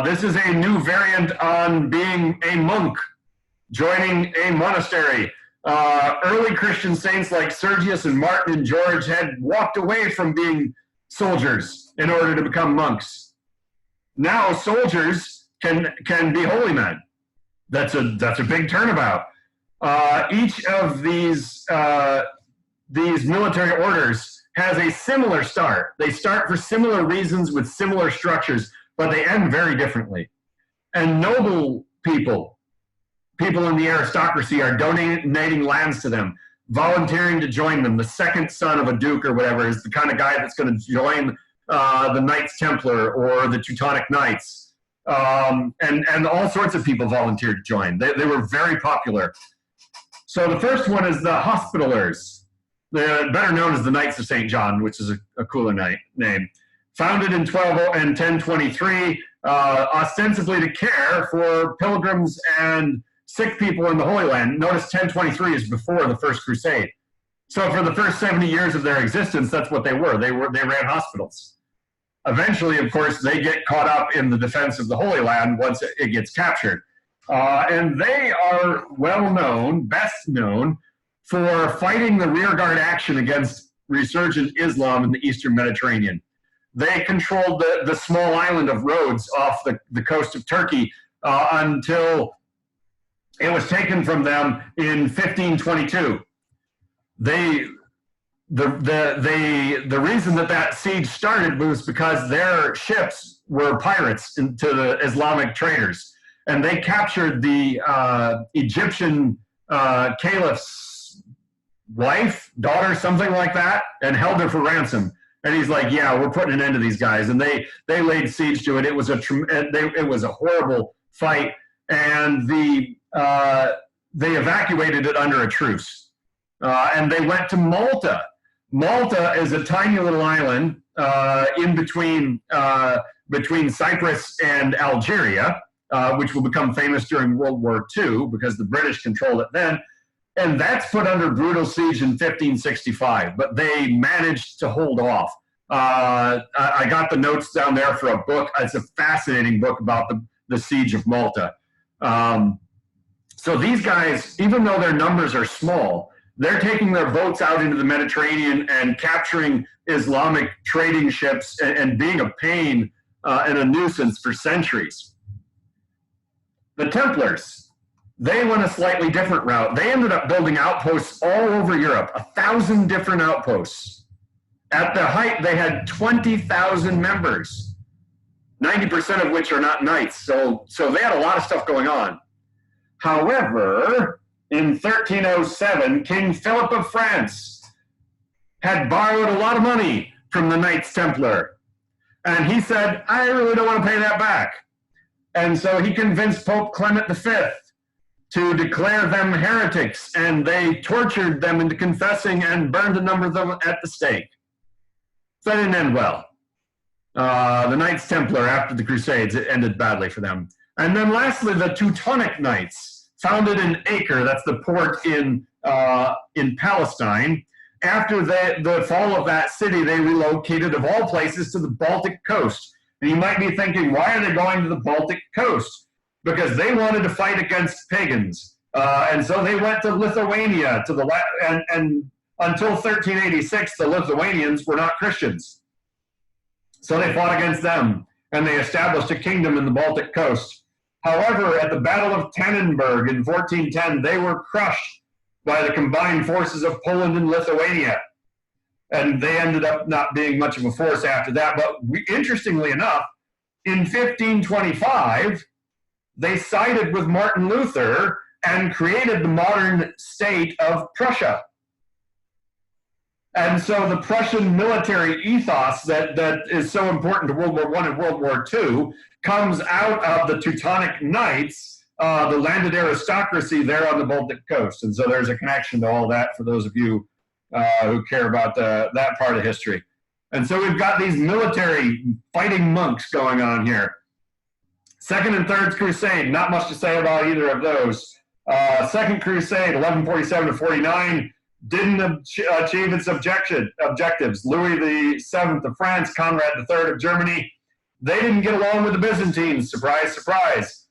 This is a new variant on being a monk, joining a monastery. Early Christian saints like Sergius and Martin and George had walked away from being soldiers in order to become monks. Now soldiers can be holy men. That's a big turnabout. Each of these military orders has a similar start. They start for similar reasons with similar structures, but they end very differently. And noble people in the aristocracy are donating lands to them, volunteering to join them. The second son of a duke or whatever is the kind of guy that's going to join the Knights Templar or the Teutonic Knights. And all sorts of people volunteered to join. They were very popular. So the first one is the Hospitallers. They're better known as the Knights of St. John, which is a cooler name. Founded in 1023, ostensibly to care for pilgrims and sick people in the Holy Land. Notice 1023 is before the First Crusade. So for the first 70 years of their existence, that's what they were. They ran hospitals. Eventually, of course, they get caught up in the defense of the Holy Land once it gets captured. And they are well known, best known, for fighting the rearguard action against resurgent Islam in the Eastern Mediterranean. They controlled the small island of Rhodes off the coast of Turkey until it was taken from them in 1522. The reason that siege started was because their ships were pirates to the Islamic traders, and they captured the Egyptian caliph's wife, daughter, something like that, and held her for ransom. And he's like, "Yeah, we're putting an end to these guys." And they laid siege to it. It was a horrible fight, and they evacuated it under a truce. And they went to Malta. Malta is a tiny little island in between Cyprus and Algeria, which will become famous during World War II because the British controlled it then. And that's put under brutal siege in 1565, but they managed to hold off. I got the notes down there for a book. It's a fascinating book about the siege of Malta. So these guys, even though their numbers are small, they're taking their boats out into the Mediterranean and capturing Islamic trading ships and being a pain and a nuisance for centuries. The Templars, they went a slightly different route. They ended up building outposts all over Europe, 1,000 different outposts. At the height, they had 20,000 members, 90% of which are not knights. So they had a lot of stuff going on. However, in 1307, King Philip of France had borrowed a lot of money from the Knights Templar. And he said, "I really don't want to pay that back." And so he convinced Pope Clement V to declare them heretics, and they tortured them into confessing and burned a number of them at the stake. So that didn't end well. The Knights Templar, after the Crusades, it ended badly for them. And then lastly, the Teutonic Knights, founded in Acre, that's the port in Palestine. After the fall of that city, they relocated, of all places, to the Baltic coast. And you might be thinking, why are they going to the Baltic coast? Because they wanted to fight against pagans. And so they went to Lithuania, and until 1386, the Lithuanians were not Christians. So they fought against them, and they established a kingdom in the Baltic coast. However, at the Battle of Tannenberg in 1410, they were crushed by the combined forces of Poland and Lithuania. And they ended up not being much of a force after that. But interestingly enough, in 1525, they sided with Martin Luther and created the modern state of Prussia. And so the Prussian military ethos that is so important to World War I and World War II comes out of the Teutonic Knights, the landed aristocracy there on the Baltic coast. And so there's a connection to all that for those of you who care about that part of history. And so we've got these military fighting monks going on here. Second and Third Crusade, not much to say about either of those. Second Crusade, 1147 to 49, didn't achieve its objectives. Louis VII of France, Conrad III of Germany, they didn't get along with the Byzantines. Surprise, surprise.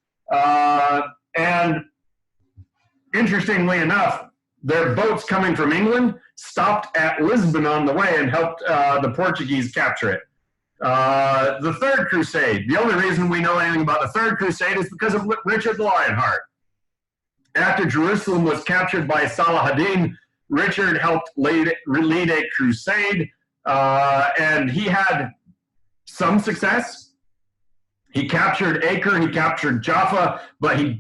And interestingly enough, their boats coming from England stopped at Lisbon on the way and helped the Portuguese capture it. The Third Crusade, the only reason we know anything about the Third Crusade is because of Richard the Lionheart. After Jerusalem was captured by Salah ad-Din, Richard helped lead a crusade, and he had some success. He captured Acre, he captured Jaffa, but he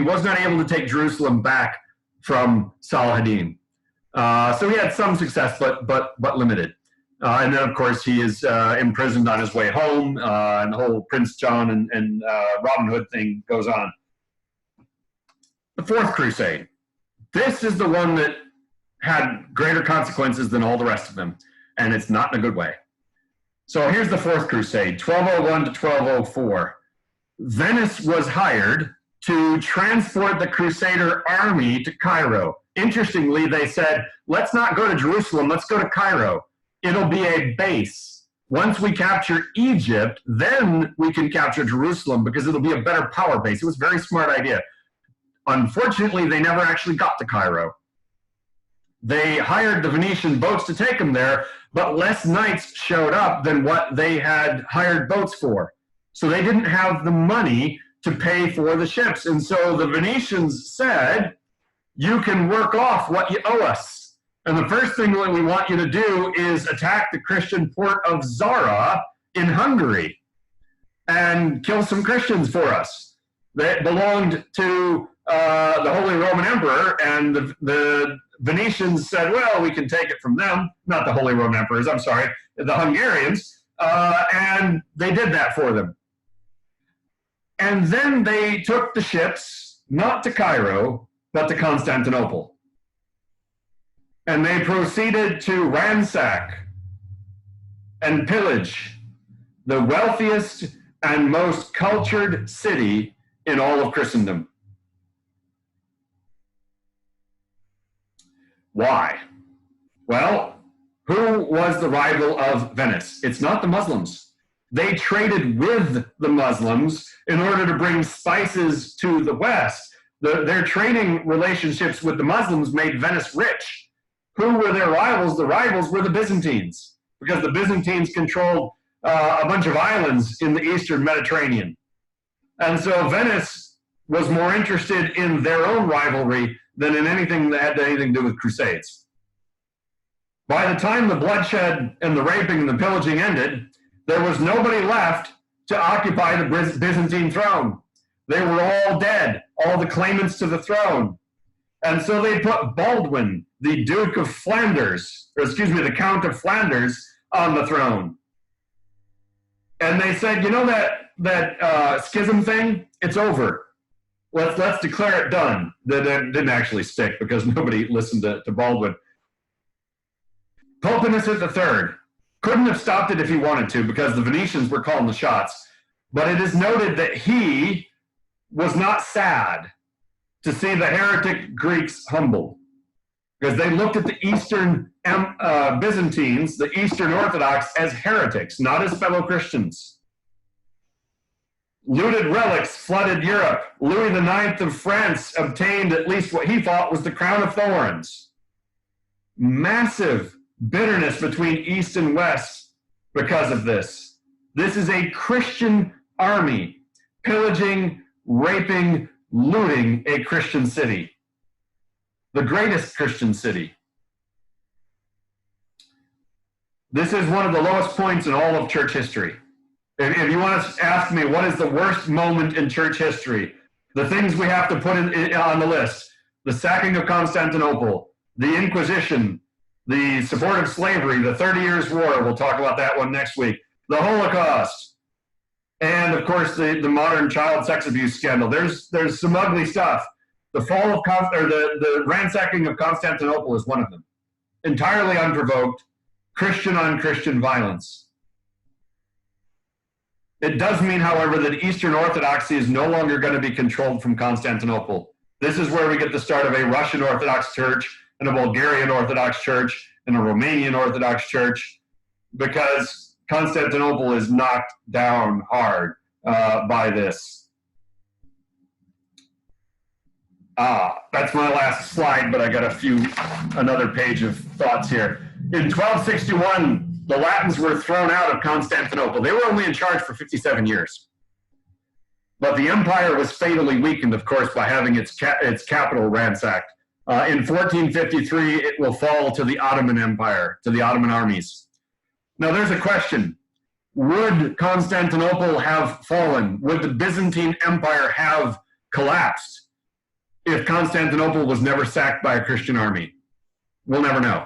was not able to take Jerusalem back from Salah ad-Din. So he had some success, but limited. And then, of course, he is imprisoned on his way home, and the whole Prince John and Robin Hood thing goes on. The Fourth Crusade. This is the one that had greater consequences than all the rest of them, and it's not in a good way. So here's the Fourth Crusade, 1201 to 1204. Venice was hired to transport the Crusader army to Cairo. Interestingly, they said, let's not go to Jerusalem, let's go to Cairo. It'll be a base Once we capture Egypt, then we can capture Jerusalem because it'll be a better power base. It was a very smart idea. Unfortunately, they never actually got to Cairo. They hired the Venetian boats to take them there, but less knights showed up than what they had hired boats for. So they didn't have the money to pay for the ships. And so the Venetians said, you can work off what you owe us. And the first thing that we want you to do is attack the Christian port of Zara in Hungary and kill some Christians for us. That belonged to the Holy Roman Emperor, and the Venetians said, well, we can take it from them, not the Holy Roman Emperors, I'm sorry, the Hungarians, and they did that for them. And then they took the ships, not to Cairo, but to Constantinople. And they proceeded to ransack and pillage the wealthiest and most cultured city in all of Christendom. Why? Well, who was the rival of Venice? It's not the Muslims. They traded with the Muslims in order to bring spices to the West. Their trading relationships with the Muslims made Venice rich. Who were their rivals? The rivals were the Byzantines, because the Byzantines controlled a bunch of islands in the Eastern Mediterranean. And so Venice was more interested in their own rivalry than in anything that had anything to do with Crusades. By the time the bloodshed and the raping and the pillaging ended, there was nobody left to occupy the Byzantine throne. They were all dead, all the claimants to the throne. And so they put Baldwin, the Duke of Flanders, or excuse me, the Count of Flanders, on the throne. And they said, you know that schism thing? It's over. Let's declare it done. That didn't actually stick because nobody listened to Baldwin. Pope Innocent III couldn't have stopped it if he wanted to because the Venetians were calling the shots. But it is noted that he was not sad to see the heretic Greeks humbled, because they looked at the Eastern Byzantines, the Eastern Orthodox, as heretics, not as fellow Christians. Looted relics flooded Europe. Louis IX of France obtained at least what he thought was the crown of thorns. Massive bitterness between East and West because of this. This is a Christian army pillaging, raping, looting a Christian city. The greatest Christian city. This is one of the lowest points in all of church history. If you want to ask me what is the worst moment in church history, the things we have to put on the list: the sacking of Constantinople, the Inquisition, the support of slavery, the 30 Years' War, we'll talk about that one next week, the Holocaust, and of course the modern child sex abuse scandal. There's some ugly stuff. The fall of the ransacking of Constantinople is one of them. Entirely unprovoked, Christian on Christian violence. It does mean, however, that Eastern Orthodoxy is no longer going to be controlled from Constantinople. This is where we get the start of a Russian Orthodox Church and a Bulgarian Orthodox Church and a Romanian Orthodox Church, because Constantinople is knocked down hard by this. That's my last slide, but I got another page of thoughts here. In 1261, the Latins were thrown out of Constantinople. They were only in charge for 57 years. But the empire was fatally weakened, of course, by having its capital ransacked. In 1453, it will fall to the Ottoman Empire, to the Ottoman armies. Now, there's a question. Would Constantinople have fallen? Would the Byzantine Empire have collapsed if Constantinople was never sacked by a Christian army? We'll never know.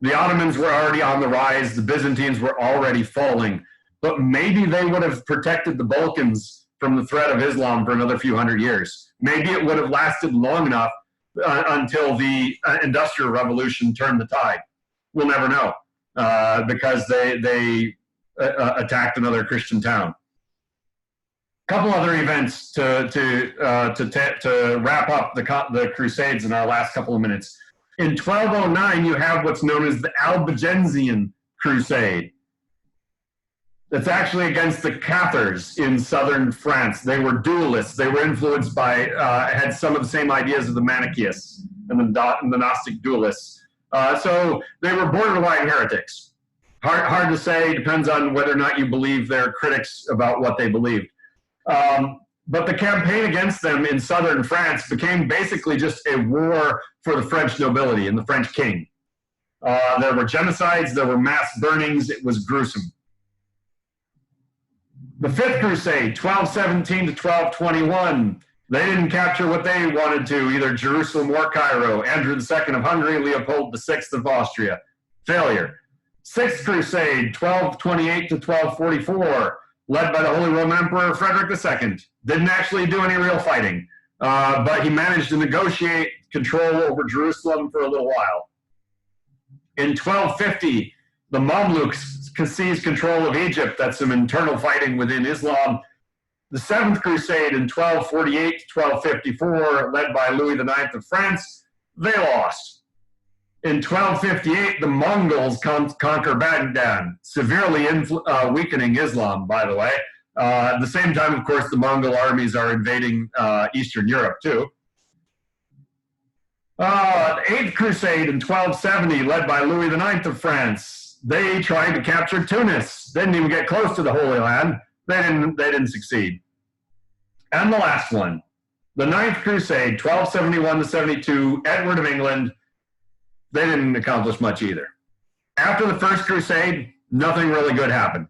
The Ottomans were already on the rise. The Byzantines were already falling. But maybe they would have protected the Balkans from the threat of Islam for another few hundred years. Maybe it would have lasted long enough until the Industrial Revolution turned the tide. We'll never know because they attacked another Christian town. A couple other events to wrap up the Crusades in our last couple of minutes. In 1209, you have what's known as the Albigensian Crusade. It's actually against the Cathars in southern France. They were dualists. They were influenced by, had some of the same ideas of the Manichaeists and the Gnostic dualists. So they were borderline heretics. Hard to say, depends on whether or not you believe their critics about what they believed. But the campaign against them in southern France became basically just a war for the French nobility and the French king. There were genocides, there were mass burnings, it was gruesome. The Fifth Crusade, 1217 to 1221, they didn't capture what they wanted to, either Jerusalem or Cairo. Andrew II of Hungary, Leopold VI of Austria. Failure. Sixth Crusade, 1228 to 1244, led by the Holy Roman Emperor Frederick II. Didn't actually do any real fighting, but he managed to negotiate control over Jerusalem for a little while. In 1250, the Mamluks seized control of Egypt. That's some internal fighting within Islam. The Seventh Crusade in 1248 to 1254, led by Louis IX of France, they lost. In 1258, the Mongols conquer Baghdad, severely weakening Islam, by the way. At the same time, of course, the Mongol armies are invading Eastern Europe, too. Eighth Crusade in 1270, led by Louis IX of France. They tried to capture Tunis. Didn't even get close to the Holy Land. They didn't succeed. And the last one, the Ninth Crusade, 1271 to 72, Edward of England. They didn't accomplish much either. After the First Crusade, nothing really good happened.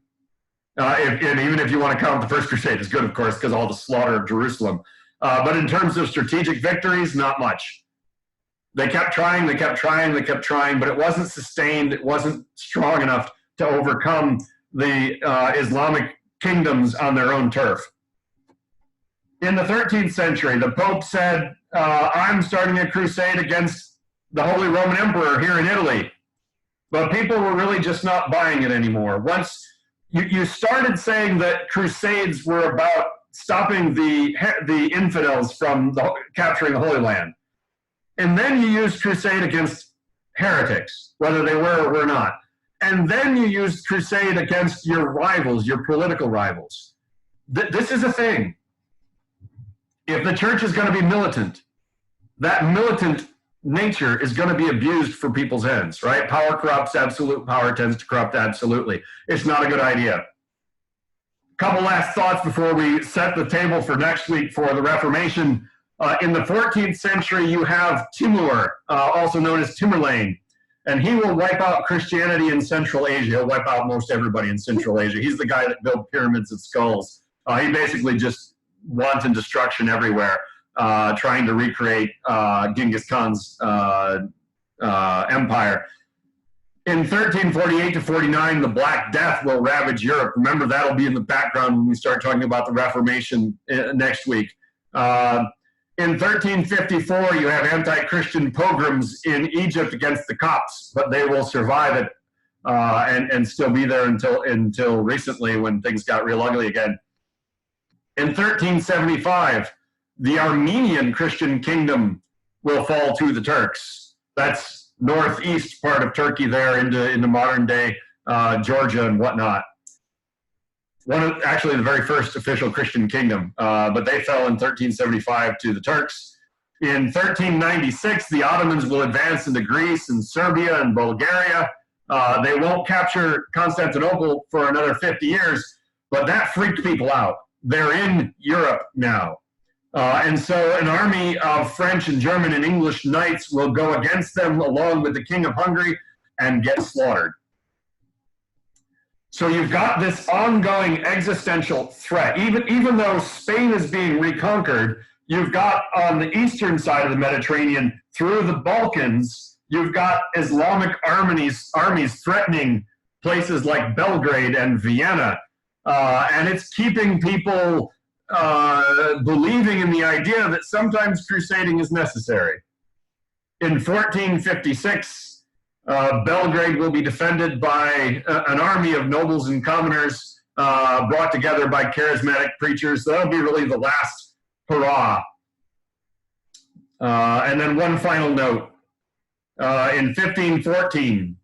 And even if you want to count the First Crusade as good, of course, because all the slaughter of Jerusalem. But in terms of strategic victories, not much. They kept trying, they kept trying, they kept trying, but it wasn't sustained. It wasn't strong enough to overcome the Islamic kingdoms on their own turf. In the 13th century, the Pope said, I'm starting a crusade against the Holy Roman Emperor here in Italy. But people were really just not buying it anymore. Once you started saying that crusades were about stopping the infidels from capturing the Holy Land. And then you used crusade against heretics, whether they were or were not. And then you used crusade against your rivals, your political rivals. This is a thing. If the church is going to be militant, that militant nature is going to be abused for people's ends, right? Power corrupts, absolute power tends to corrupt absolutely. It's not a good idea. Couple last thoughts before we set the table for next week for the Reformation. In the 14th century, you have Timur, also known as Tamerlane, and he will wipe out Christianity in Central Asia. He'll wipe out most everybody in Central Asia. He's the guy that built pyramids of skulls. He basically just wanton destruction everywhere, trying to recreate Genghis Khan's empire. In 1348 to 49, the Black Death will ravage Europe. Remember, that'll be in the background when we start talking about the Reformation next week. In 1354, you have anti-Christian pogroms in Egypt against the Copts, but they will survive it and still be there until recently when things got real ugly again. In 1375, the Armenian Christian kingdom will fall to the Turks. That's northeast part of Turkey there into modern day Georgia and whatnot. Actually the very first official Christian kingdom, but they fell in 1375 to the Turks. In 1396, the Ottomans will advance into Greece and Serbia and Bulgaria. They won't capture Constantinople for another 50 years, but that freaked people out. They're in Europe now. And so an army of French and German and English knights will go against them along with the King of Hungary and get slaughtered. So you've got this ongoing existential threat. Even though Spain is being reconquered, you've got on the eastern side of the Mediterranean, through the Balkans, you've got Islamic armies threatening places like Belgrade and Vienna. And it's keeping people believing in the idea that sometimes crusading is necessary. In 1456, Belgrade will be defended by an army of nobles and commoners brought together by charismatic preachers. That'll be really the last hurrah. And then one final note. In 1514,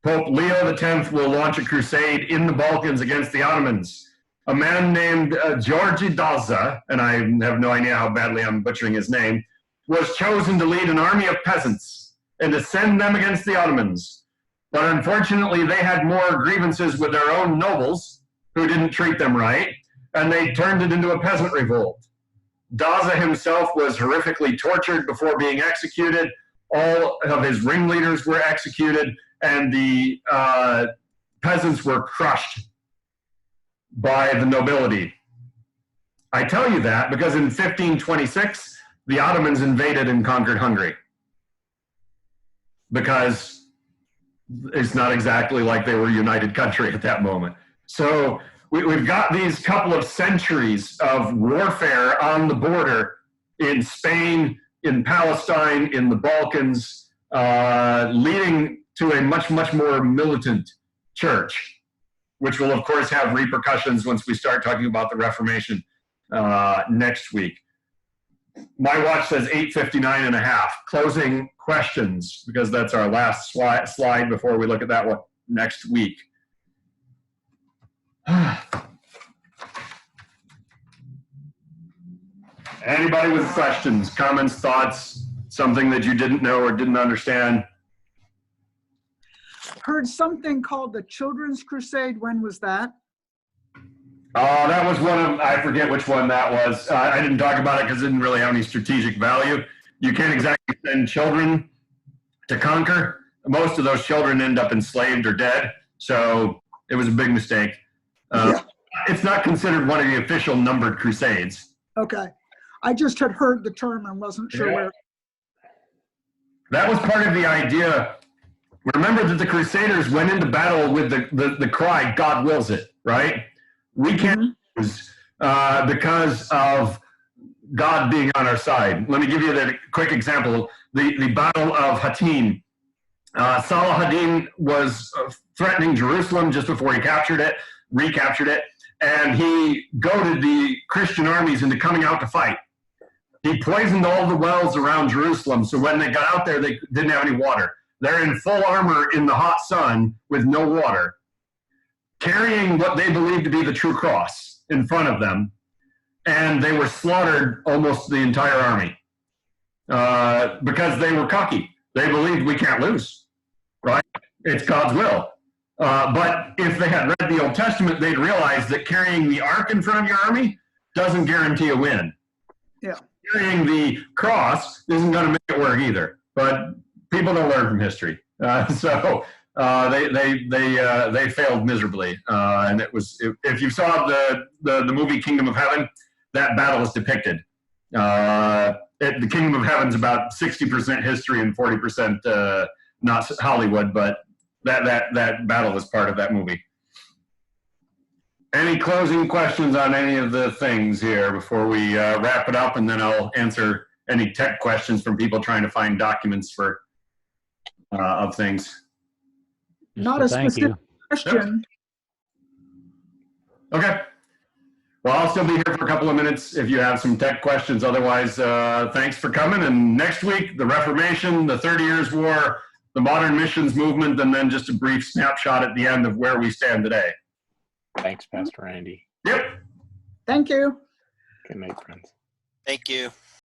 Pope Leo X will launch a crusade in the Balkans against the Ottomans. A man named Georgi Daza, and I have no idea how badly I'm butchering his name, was chosen to lead an army of peasants and to send them against the Ottomans. But unfortunately, they had more grievances with their own nobles who didn't treat them right, and they turned it into a peasant revolt. Daza himself was horrifically tortured before being executed. All of his ringleaders were executed, and the peasants were crushed by the nobility. I tell you that because in 1526, the Ottomans invaded and conquered Hungary. Because it's not exactly like they were a united country at that moment. So we've got these couple of centuries of warfare on the border in Spain, in Palestine, in the Balkans, leading to a much, much more militant church, which will, of course, have repercussions once we start talking about the Reformation next week. My watch says 8:59 and a half. Closing questions, because that's our last slide before we look at that one next week. Anybody with questions, comments, thoughts, something that you didn't know or didn't understand? Heard something called the Children's Crusade. When was that? Oh, that was one of, I forget which one that was. I didn't talk about it because it didn't really have any strategic value. You can't exactly send children to conquer. Most of those children end up enslaved or dead. So it was a big mistake. Yeah. It's not considered one of the official numbered crusades. Okay. I just had heard the term and wasn't sure where. That was part of the idea. Remember that the Crusaders went into battle with the cry, God wills it, right? We can't lose because of God being on our side. Let me give you the quick example. The Battle of Hattin. Salah ad-Din was threatening Jerusalem just before he recaptured it, and he goaded the Christian armies into coming out to fight. He poisoned all the wells around Jerusalem, so when they got out there, they didn't have any water. They're in full armor in the hot sun with no water, carrying what they believed to be the true cross in front of them, and they were slaughtered, almost the entire army, because they were cocky. They believed we can't lose, right? It's God's will. But if they had read the Old Testament, they'd realize that carrying the ark in front of your army doesn't guarantee a win. Yeah. Carrying the cross isn't going to make it work either. But people don't learn from history, so they failed miserably. And it was, if you saw the movie Kingdom of Heaven, that battle is depicted. The Kingdom of Heaven's about 60% history and 40% not Hollywood, but that battle is part of that movie. Any closing questions on any of the things here before we wrap it up, and then I'll answer any tech questions from people trying to find documents for of things. Not a specific question. Okay. Well, I'll still be here for a couple of minutes if you have some tech questions. Otherwise, thanks for coming. And next week, the Reformation, the 30 Years' War, the modern missions movement, and then just a brief snapshot at the end of where we stand today. Thanks, Pastor Andy. Yep. Thank you. Good night, friends. Thank you.